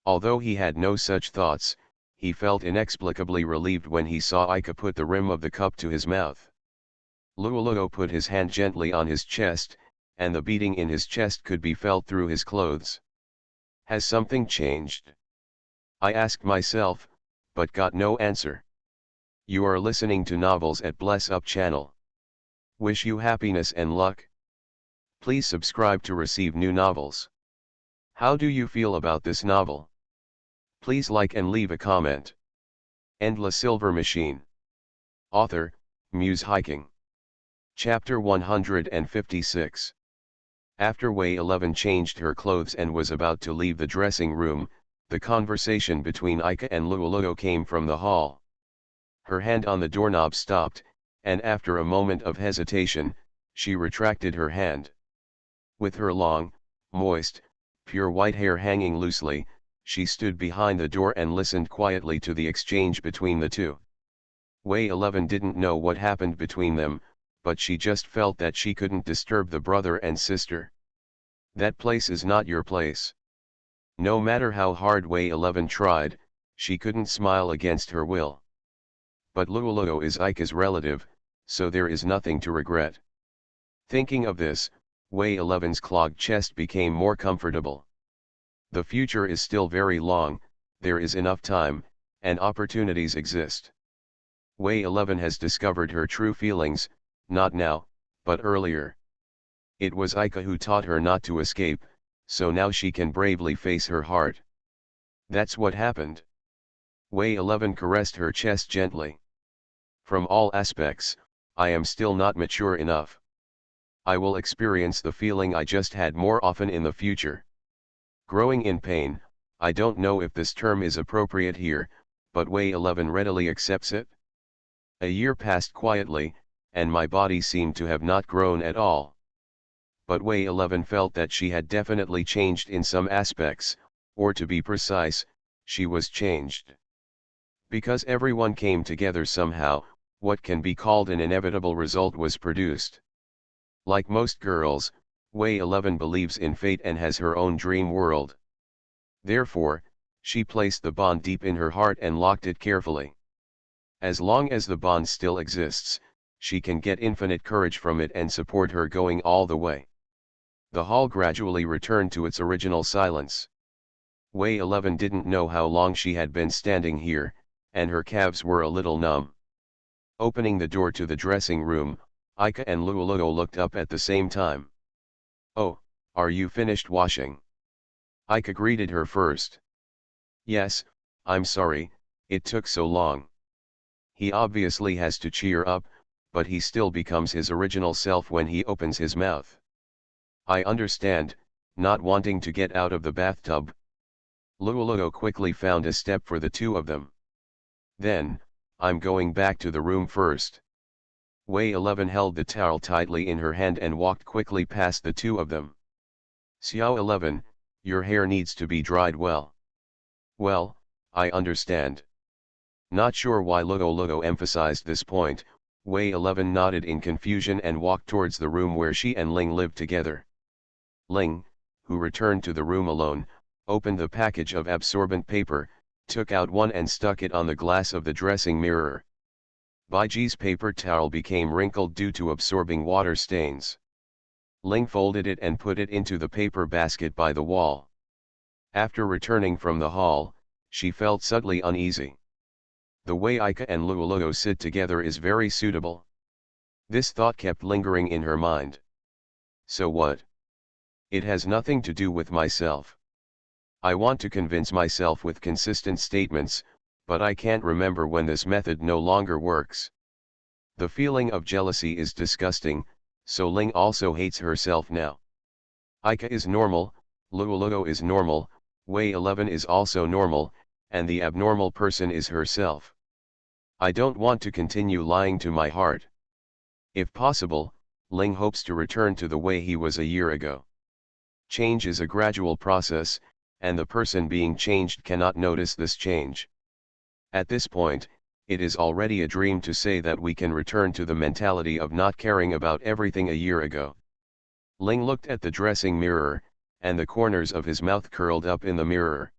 Although he had no such thoughts, he felt inexplicably relieved when he saw Ika put the rim of the cup to his mouth. Luoluo put his hand gently on his chest, and the beating in his chest could be felt through his clothes. Has something changed? I asked myself, but got no answer. You are listening to Novels at Bless Up channel. Wish you happiness and luck. Please subscribe to receive new novels. How do you feel about this novel? Please like and leave a comment. And La Silver Machine. Author, Muse Hiking. Chapter 156. After Wei 11 changed her clothes and was about to leave the dressing room, the conversation between Ika and Luoluo came from the hall. Her hand on the doorknob stopped, and after a moment of hesitation, she retracted her hand. With her long, moist, pure white hair hanging loosely, she stood behind the door and listened quietly to the exchange between the two. Wei 11 didn't know what happened between them, but she just felt that she couldn't disturb the brother and sister. That place is not your place. No matter how hard Wei 11 tried, she couldn't smile against her will. But Luoluo is Ika's relative, so there is nothing to regret. Thinking of this, Wei 11's clogged chest became more comfortable. The future is still very long, there is enough time, and opportunities exist. Wei 11 has discovered her true feelings, not now, but earlier. It was Ika who taught her not to escape, so now she can bravely face her heart. That's what happened. Wei 11 caressed her chest gently. From all aspects, I am still not mature enough. I will experience the feeling I just had more often in the future. Growing in pain, I don't know if this term is appropriate here, but Wei 11 readily accepts it. A year passed quietly, and my body seemed to have not grown at all. But Wei 11 felt that she had definitely changed in some aspects, or to be precise, she was changed. Because everyone came together somehow, what can be called an inevitable result was produced. Like most girls, Wei 11 believes in fate and has her own dream world. Therefore, she placed the bond deep in her heart and locked it carefully. As long as the bond still exists, she can get infinite courage from it and support her going all the way. The hall gradually returned to its original silence. Wei 11 didn't know how long she had been standing here, and her calves were a little numb. Opening the door to the dressing room, Ika and Luoluo looked up at the same time. Oh, are you finished washing? Ika greeted her first. Yes, I'm sorry, it took so long. He obviously has to cheer up, but he still becomes his original self when he opens his mouth. I understand, not wanting to get out of the bathtub. Luoluo quickly found a step for the two of them. Then, I'm going back to the room first. Wei 11 held the towel tightly in her hand and walked quickly past the two of them. Xiao 11, your hair needs to be dried well. Well, I understand. Not sure why Luoluo emphasized this point, Wei 11 nodded in confusion and walked towards the room where she and Ling lived together. Ling, who returned to the room alone, opened the package of absorbent paper, took out one and stuck it on the glass of the dressing mirror. Baiji's paper towel became wrinkled due to absorbing water stains. Ling folded it and put it into the paper basket by the wall. After returning from the hall, she felt subtly uneasy. The way Ika and Luoluo sit together is very suitable. This thought kept lingering in her mind. So what? It has nothing to do with myself. I want to convince myself with consistent statements, but I can't remember when this method no longer works. The feeling of jealousy is disgusting, so Ling also hates herself now. Ika is normal, Luoluo is normal, Wei 11 is also normal, and the abnormal person is herself. I don't want to continue lying to my heart. If possible, Ling hopes to return to the way he was a year ago. Change is a gradual process, and the person being changed cannot notice this change. At this point, it is already a dream to say that we can return to the mentality of not caring about everything a year ago. Ling looked at the dressing mirror, and the corners of his mouth curled up in the mirror.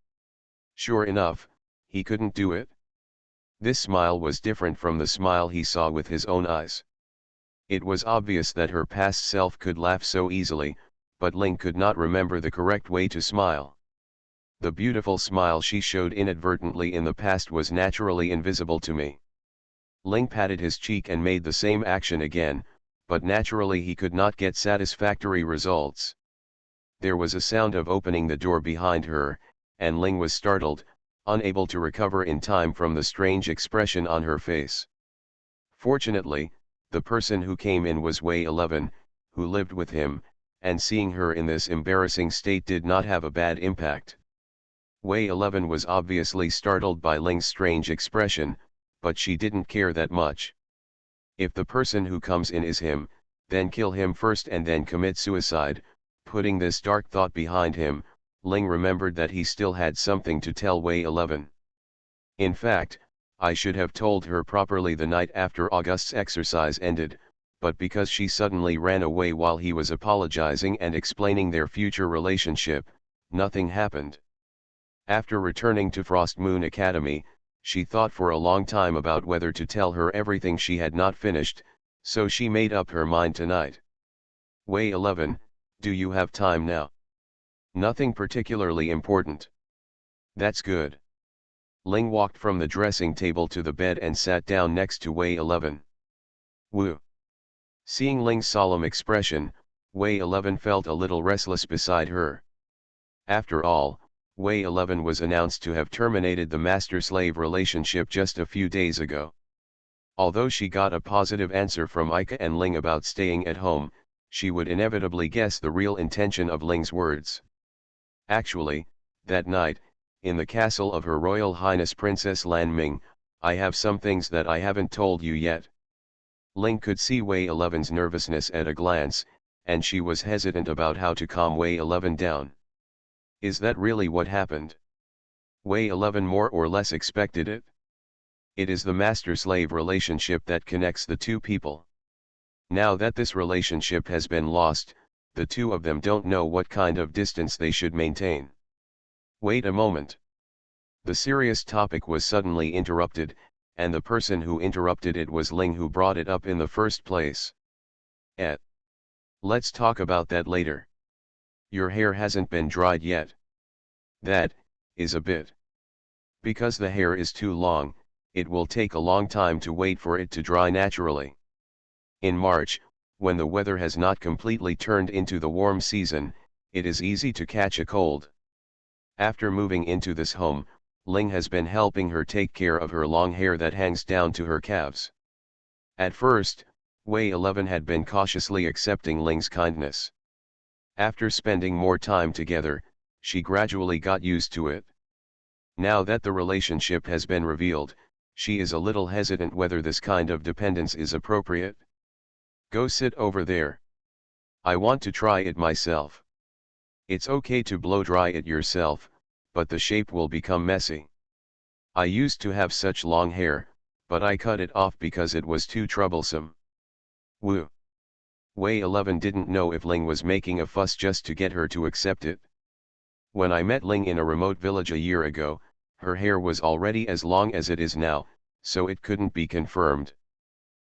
Sure enough, he couldn't do it. This smile was different from the smile he saw with his own eyes. It was obvious that her past self could laugh so easily, but Ling could not remember the correct way to smile. The beautiful smile she showed inadvertently in the past was naturally invisible to me. Ling patted his cheek and made the same action again, but naturally he could not get satisfactory results. There was a sound of opening the door behind her, and Ling was startled, unable to recover in time from the strange expression on her face. Fortunately, the person who came in was Wei 11, who lived with him, and seeing her in this embarrassing state did not have a bad impact. Wei 11 was obviously startled by Ling's strange expression, but she didn't care that much. If the person who comes in is him, then kill him first and then commit suicide. Putting this dark thought behind him, Ling remembered that he still had something to tell Wei 11. In fact, I should have told her properly the night after August's exercise ended, but because she suddenly ran away while he was apologizing and explaining their future relationship, nothing happened. After returning to Frost Moon Academy, she thought for a long time about whether to tell her everything she had not finished, so she made up her mind tonight. Wei 11, do you have time now? Nothing particularly important. That's good. Ling walked from the dressing table to the bed and sat down next to Wei 11. Woo. Seeing Ling's solemn expression, Wei 11 felt a little restless beside her. After all, Wei 11 was announced to have terminated the master-slave relationship just a few days ago. Although she got a positive answer from Ika and Ling about staying at home, she would inevitably guess the real intention of Ling's words. Actually, that night, in the castle of Her Royal Highness Princess Lan Ming, I have some things that I haven't told you yet. Ling could see Wei 11's nervousness at a glance, and she was hesitant about how to calm Wei 11 down. Is that really what happened? Wei 11 more or less expected it. It is the master-slave relationship that connects the two people. Now that this relationship has been lost, the two of them don't know what kind of distance they should maintain. Wait a moment. The serious topic was suddenly interrupted, and the person who interrupted it was Ling, who brought it up in the first place. Let's talk about that later. Your hair hasn't been dried yet. That is a bit. Because the hair is too long, it will take a long time to wait for it to dry naturally. In March, when the weather has not completely turned into the warm season, it is easy to catch a cold. After moving into this home, Ling has been helping her take care of her long hair that hangs down to her calves. At first, Wei 11 had been cautiously accepting Ling's kindness. After spending more time together, she gradually got used to it. Now that the relationship has been revealed, she is a little hesitant whether this kind of dependence is appropriate. Go sit over there. I want to try it myself. It's okay to blow dry it yourself, but the shape will become messy. I used to have such long hair, but I cut it off because it was too troublesome. Woo. Wei 11 didn't know if Ling was making a fuss just to get her to accept it. When I met Ling in a remote village a year ago, her hair was already as long as it is now, so it couldn't be confirmed.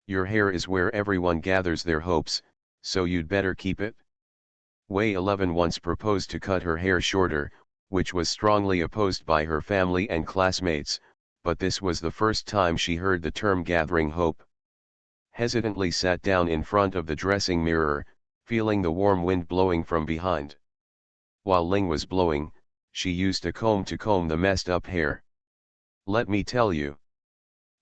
Your hair is where everyone gathers their hopes, so you'd better keep it. Wei 11 once proposed to cut her hair shorter, which was strongly opposed by her family and classmates, but this was the first time she heard the term gathering hope. Hesitantly sat down in front of the dressing mirror, feeling the warm wind blowing from behind. While Ling was blowing, she used a comb to comb the messed up hair. Let me tell you.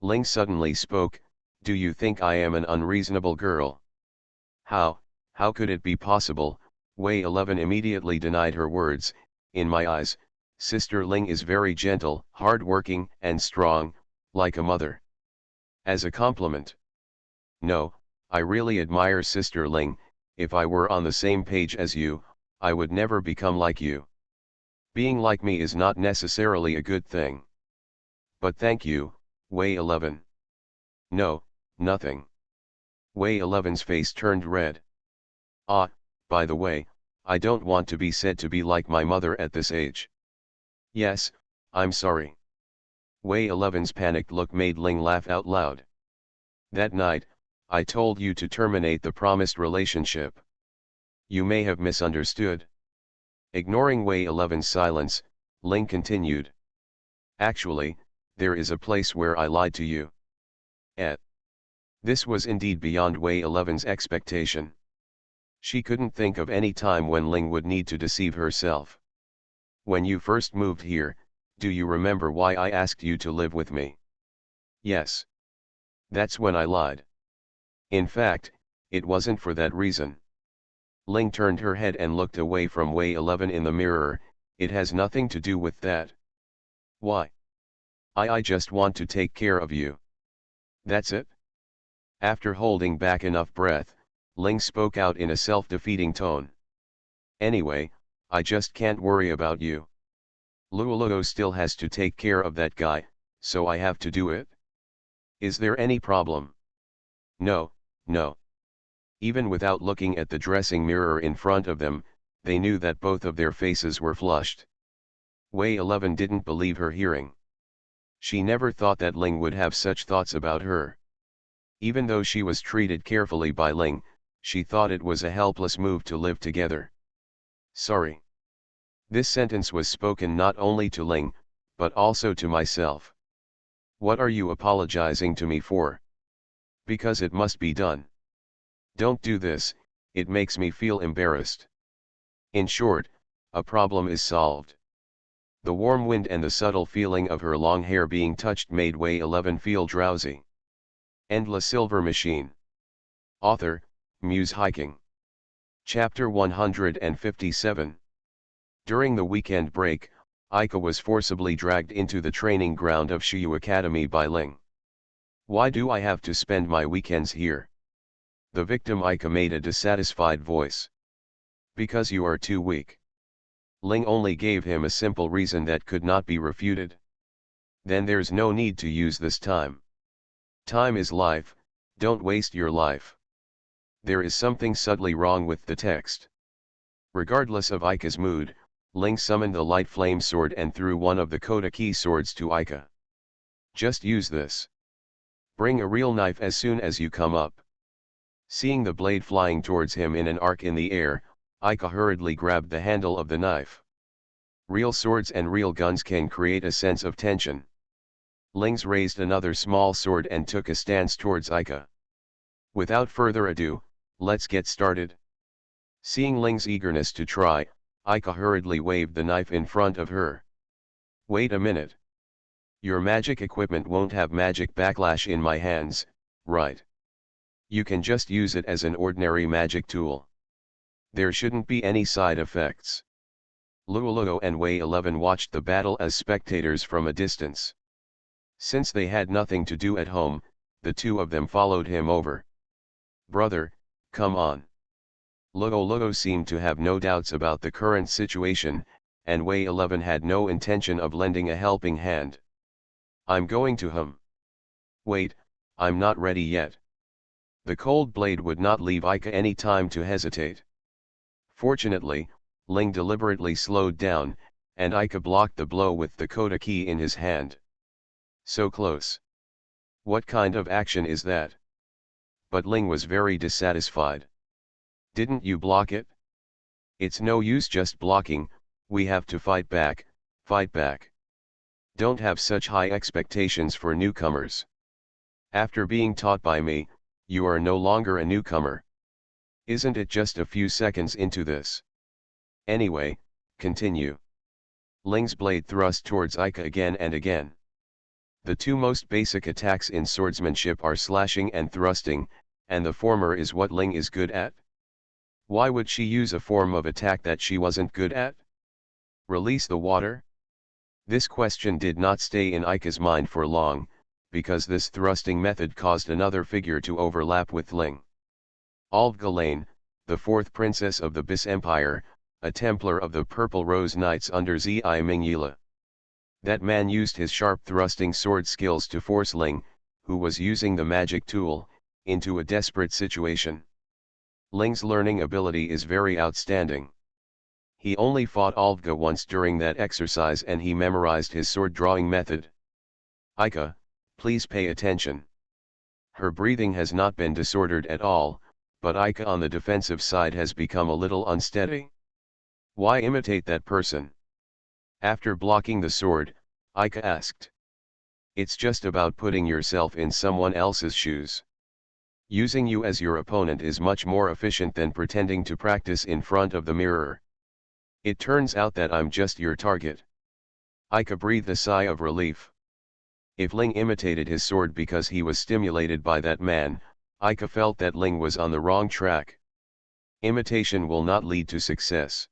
Ling suddenly spoke, do you think I am an unreasonable girl? How could it be possible? Wei 11 immediately denied her words. In my eyes, Sister Ling is very gentle, hard-working, and strong, like a mother. As a compliment. No, I really admire Sister Ling. If I were on the same page as you, I would never become like you. Being like me is not necessarily a good thing. But thank you, Wei 11. No, nothing. Wei 11's face turned red. Ah, by the way, I don't want to be said to be like my mother at this age. Yes, I'm sorry. Wei 11's panicked look made Ling laugh out loud. That night, I told you to terminate the promised relationship. You may have misunderstood. Ignoring Wei 11's silence, Ling continued. Actually, there is a place where I lied to you. This was indeed beyond Wei 11's expectation. She couldn't think of any time when Ling would need to deceive herself. When you first moved here, do you remember why I asked you to live with me? Yes. That's when I lied. In fact, it wasn't for that reason. Ling turned her head and looked away from Wei 11 in the mirror. It has nothing to do with that. Why? I just want to take care of you. That's it? After holding back enough breath, Ling spoke out in a self-defeating tone. Anyway, I just can't worry about you. Luoluo still has to take care of that guy, so I have to do it. Is there any problem? No, no. Even without looking at the dressing mirror in front of them, they knew that both of their faces were flushed. Wei 11 didn't believe her hearing. She never thought that Ling would have such thoughts about her. Even though she was treated carefully by Ling, she thought it was a helpless move to live together. Sorry. This sentence was spoken not only to Ling, but also to myself. What are you apologizing to me for? Because it must be done. Don't do this, it makes me feel embarrassed. In short, a problem is solved. The warm wind and the subtle feeling of her long hair being touched made Wei 11 feel drowsy. And La Silver Machine. Author, Muse Hiking. Chapter 157. During the weekend break, Aika was forcibly dragged into the training ground of Shiyu Academy by Ling. Why do I have to spend my weekends here? The victim Aika made a dissatisfied voice. Because you are too weak. Ling only gave him a simple reason that could not be refuted. Then there's no need to use this time. Time is life, don't waste your life. There is something subtly wrong with the text. Regardless of Aika's mood, Ling summoned the light flame sword and threw one of the Kodaki swords to Aika. Just use this. Bring a real knife as soon as you come up. Seeing the blade flying towards him in an arc in the air, Aika hurriedly grabbed the handle of the knife. Real swords and real guns can create a sense of tension. Ling's raised another small sword and took a stance towards Aika. Without further ado, let's get started. Seeing Ling's eagerness to try, Aika hurriedly waved the knife in front of her. Wait a minute. Your magic equipment won't have magic backlash in my hands, right? You can just use it as an ordinary magic tool. There shouldn't be any side effects. Luoluo and Wei 11 watched the battle as spectators from a distance. Since they had nothing to do at home, the two of them followed him over. Brother, come on. Luoluo seemed to have no doubts about the current situation, and Wei 11 had no intention of lending a helping hand. I'm going to him. Wait, I'm not ready yet. The cold blade would not leave Ika any time to hesitate. Fortunately, Ling deliberately slowed down, and Ika blocked the blow with the Koda key in his hand. So close. What kind of action is that? But Ling was very dissatisfied. Didn't you block it? It's no use just blocking, we have to fight back, fight back. Don't have such high expectations for newcomers. After being taught by me, you are no longer a newcomer. Isn't it just a few seconds into this? Anyway, continue. Ling's blade thrust towards Ika again and again. The two most basic attacks in swordsmanship are slashing and thrusting, and the former is what Ling is good at. Why would she use a form of attack that she wasn't good at? Release the water? This question did not stay in Ika's mind for long, because this thrusting method caused another figure to overlap with Ling. Alv-Ghislaine, the fourth princess of the Bis Empire, a Templar of the Purple Rose Knights under Zi Mingyila. That man used his sharp thrusting sword skills to force Ling, who was using the magic tool, into a desperate situation. Ling's learning ability is very outstanding. He only fought Alvga once during that exercise and he memorized his sword drawing method. Ika, please pay attention. Her breathing has not been disordered at all, but Ika on the defensive side has become a little unsteady. Why imitate that person? After blocking the sword, Ika asked. It's just about putting yourself in someone else's shoes. Using you as your opponent is much more efficient than pretending to practice in front of the mirror. It turns out that I'm just your target. Ika breathed a sigh of relief. If Ling imitated his sword because he was stimulated by that man, Ika felt that Ling was on the wrong track. Imitation will not lead to success.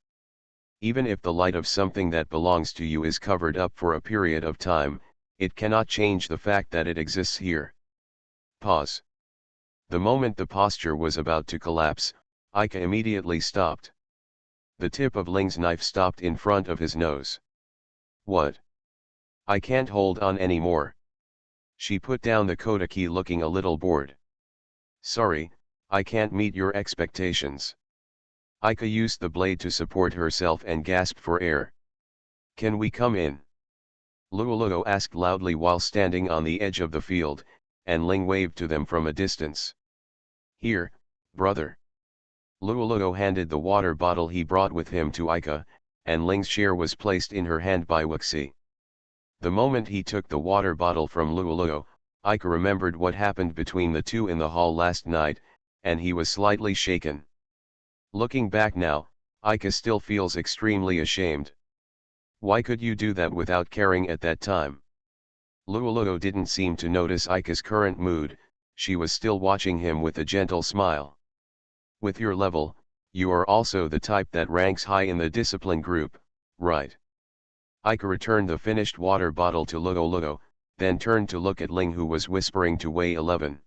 Even if the light of something that belongs to you is covered up for a period of time, it cannot change the fact that it exists here. Pause. The moment the posture was about to collapse, Ika immediately stopped. The tip of Ling's knife stopped in front of his nose. What? I can't hold on anymore. She put down the Koda key looking a little bored. Sorry, I can't meet your expectations. Ika used the blade to support herself and gasped for air. Can we come in? Luoluo asked loudly while standing on the edge of the field, and Ling waved to them from a distance. Here, brother. Luoluo handed the water bottle he brought with him to Ika, and Ling's share was placed in her hand by Wuxi. The moment he took the water bottle from Luoluo, Ika remembered what happened between the two in the hall last night, and he was slightly shaken. Looking back now, Ika still feels extremely ashamed. Why could you do that without caring at that time? Luoluo didn't seem to notice Ika's current mood, she was still watching him with a gentle smile. With your level, you are also the type that ranks high in the discipline group, right? Ika returned the finished water bottle to Luoluo, then turned to look at Ling who was whispering to Wei 11.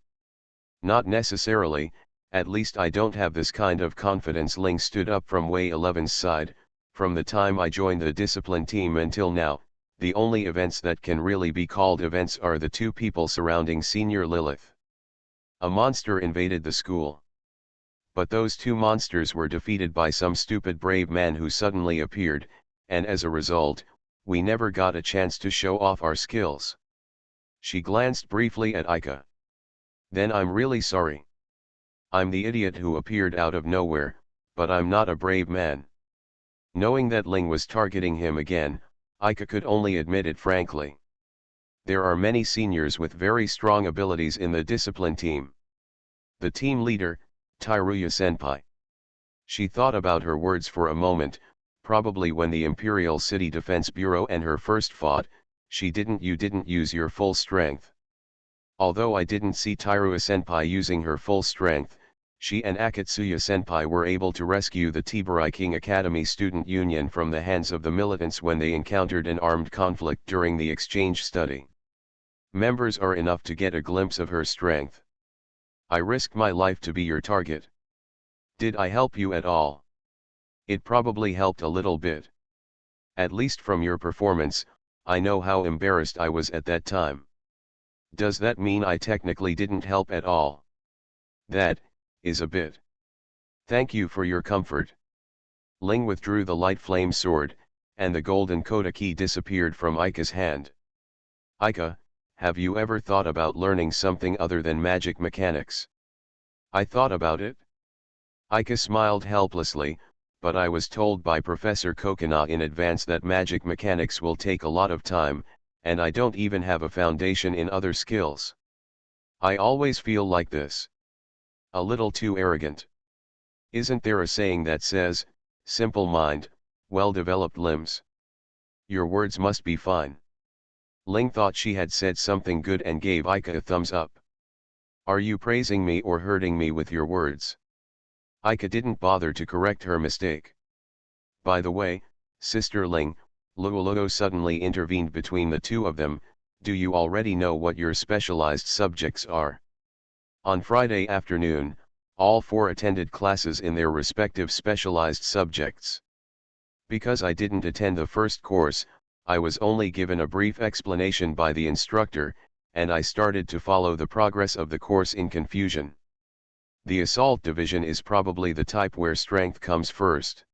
Not necessarily, at least I don't have this kind of confidence. Ling stood up from Wei 11's side. From the time I joined the discipline team until now, the only events that can really be called events are the two people surrounding Senior Lilith. A monster invaded the school. But those two monsters were defeated by some stupid brave man who suddenly appeared, and as a result, we never got a chance to show off our skills. She glanced briefly at Ika. Then I'm really sorry. I'm the idiot who appeared out of nowhere, but I'm not a brave man. Knowing that Ling was targeting him again, Ika could only admit it frankly. There are many seniors with very strong abilities in the discipline team. The team leader, Tairuya Senpai. She thought about her words for a moment, probably when the Imperial City Defense Bureau and her first fought, You didn't use your full strength. Although I didn't see Tyrua-senpai using her full strength, she and Akatsuya-senpai were able to rescue the Tiburai King Academy Student Union from the hands of the militants when they encountered an armed conflict during the exchange study. Members are enough to get a glimpse of her strength. I risked my life to be your target. Did I help you at all? It probably helped a little bit. At least from your performance, I know how embarrassed I was at that time. Does that mean I technically didn't help at all? That is a bit. Thank you for your comfort. Ling withdrew the light flame sword, and the golden Koda key disappeared from Aika's hand. Aika, have you ever thought about learning something other than magic mechanics? I thought about it. Aika smiled helplessly, but I was told by Professor Kokina in advance that magic mechanics will take a lot of time, and I don't even have a foundation in other skills. I always feel like this. A little too arrogant. Isn't there a saying that says, simple mind, well-developed limbs? Your words must be fine. Ling thought she had said something good and gave Aika a thumbs up. Are you praising me or hurting me with your words? Aika didn't bother to correct her mistake. By the way, Sister Ling, Luoluo suddenly intervened between the two of them, do you already know what your specialized subjects are? On Friday afternoon, all four attended classes in their respective specialized subjects. Because I didn't attend the first course, I was only given a brief explanation by the instructor, and I started to follow the progress of the course in confusion. The assault division is probably the type where strength comes first.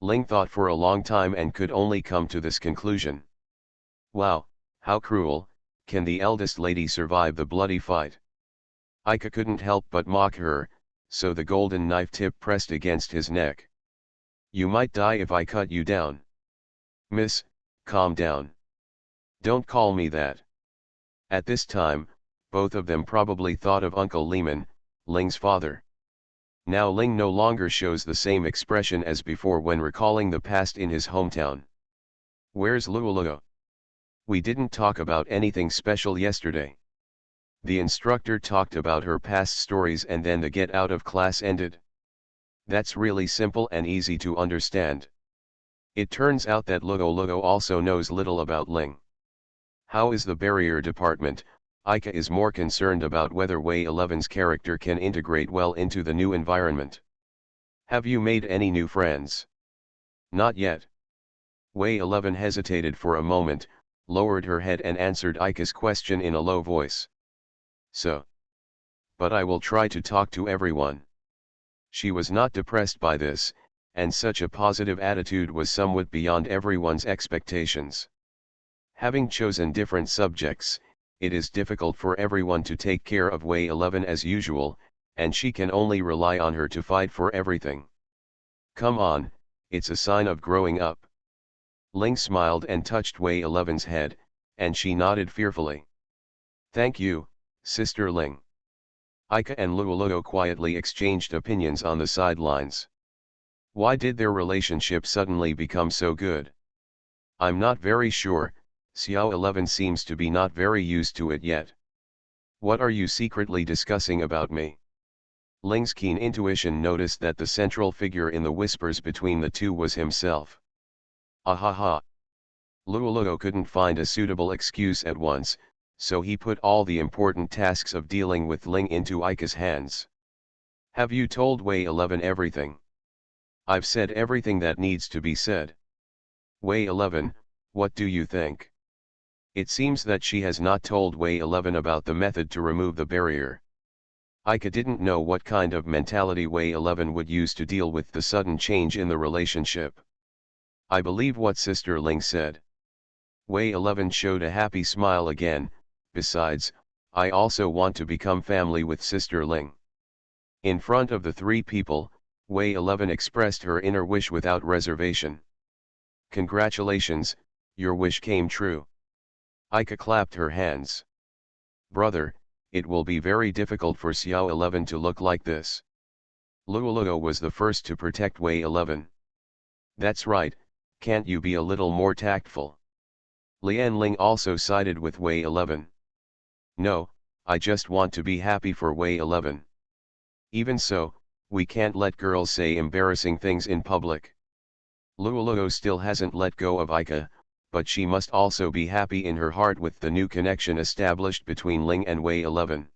Ling thought for a long time and could only come to this conclusion. Wow, how cruel, can the eldest lady survive the bloody fight? Aika couldn't help but mock her, so the golden knife tip pressed against his neck. You might die if I cut you down. Miss, calm down. Don't call me that. At this time, both of them probably thought of Uncle Lehman, Ling's father. Now Ling no longer shows the same expression as before when recalling the past in his hometown. Where's Luoluo? We didn't talk about anything special yesterday. The instructor talked about her past stories and then the get out of class ended. That's really simple and easy to understand. It turns out that Luoluo also knows little about Ling. How is the barrier department? Aika is more concerned about whether Wei 11's character can integrate well into the new environment. Have you made any new friends? Not yet. Wei 11 hesitated for a moment, lowered her head and answered Aika's question in a low voice. So. But I will try to talk to everyone. She was not depressed by this, and such a positive attitude was somewhat beyond everyone's expectations. Having chosen different subjects, it is difficult for everyone to take care of Wei 11 as usual, and she can only rely on her to fight for everything. Come on, it's a sign of growing up. Ling smiled and touched Wei 11's head, and she nodded fearfully. Thank you, Sister Ling. Aika and Luoluo quietly exchanged opinions on the sidelines. Why did their relationship suddenly become so good? I'm not very sure. Xiao 11 seems to be not very used to it yet. What are you secretly discussing about me? Ling's keen intuition noticed that the central figure in the whispers between the two was himself. Ahaha. Luoluo couldn't find a suitable excuse at once, so he put all the important tasks of dealing with Ling into Aika's hands. Have you told Wei 11 everything? I've said everything that needs to be said. Wei 11, what do you think? It seems that she has not told Wei 11 about the method to remove the barrier. Aika didn't know what kind of mentality Wei 11 would use to deal with the sudden change in the relationship. I believe what Sister Ling said. Wei 11 showed a happy smile again. Besides, I also want to become family with Sister Ling. In front of the three people, Wei 11 expressed her inner wish without reservation. Congratulations, your wish came true. Aika clapped her hands. Brother, it will be very difficult for Xiao 11 to look like this. Luoluo was the first to protect Wei 11. That's right, can't you be a little more tactful? Lian Ling also sided with Wei 11. No, I just want to be happy for Wei 11. Even so, we can't let girls say embarrassing things in public. Luoluo still hasn't let go of Ika, but she must also be happy in her heart with the new connection established between Ling and Wei 11.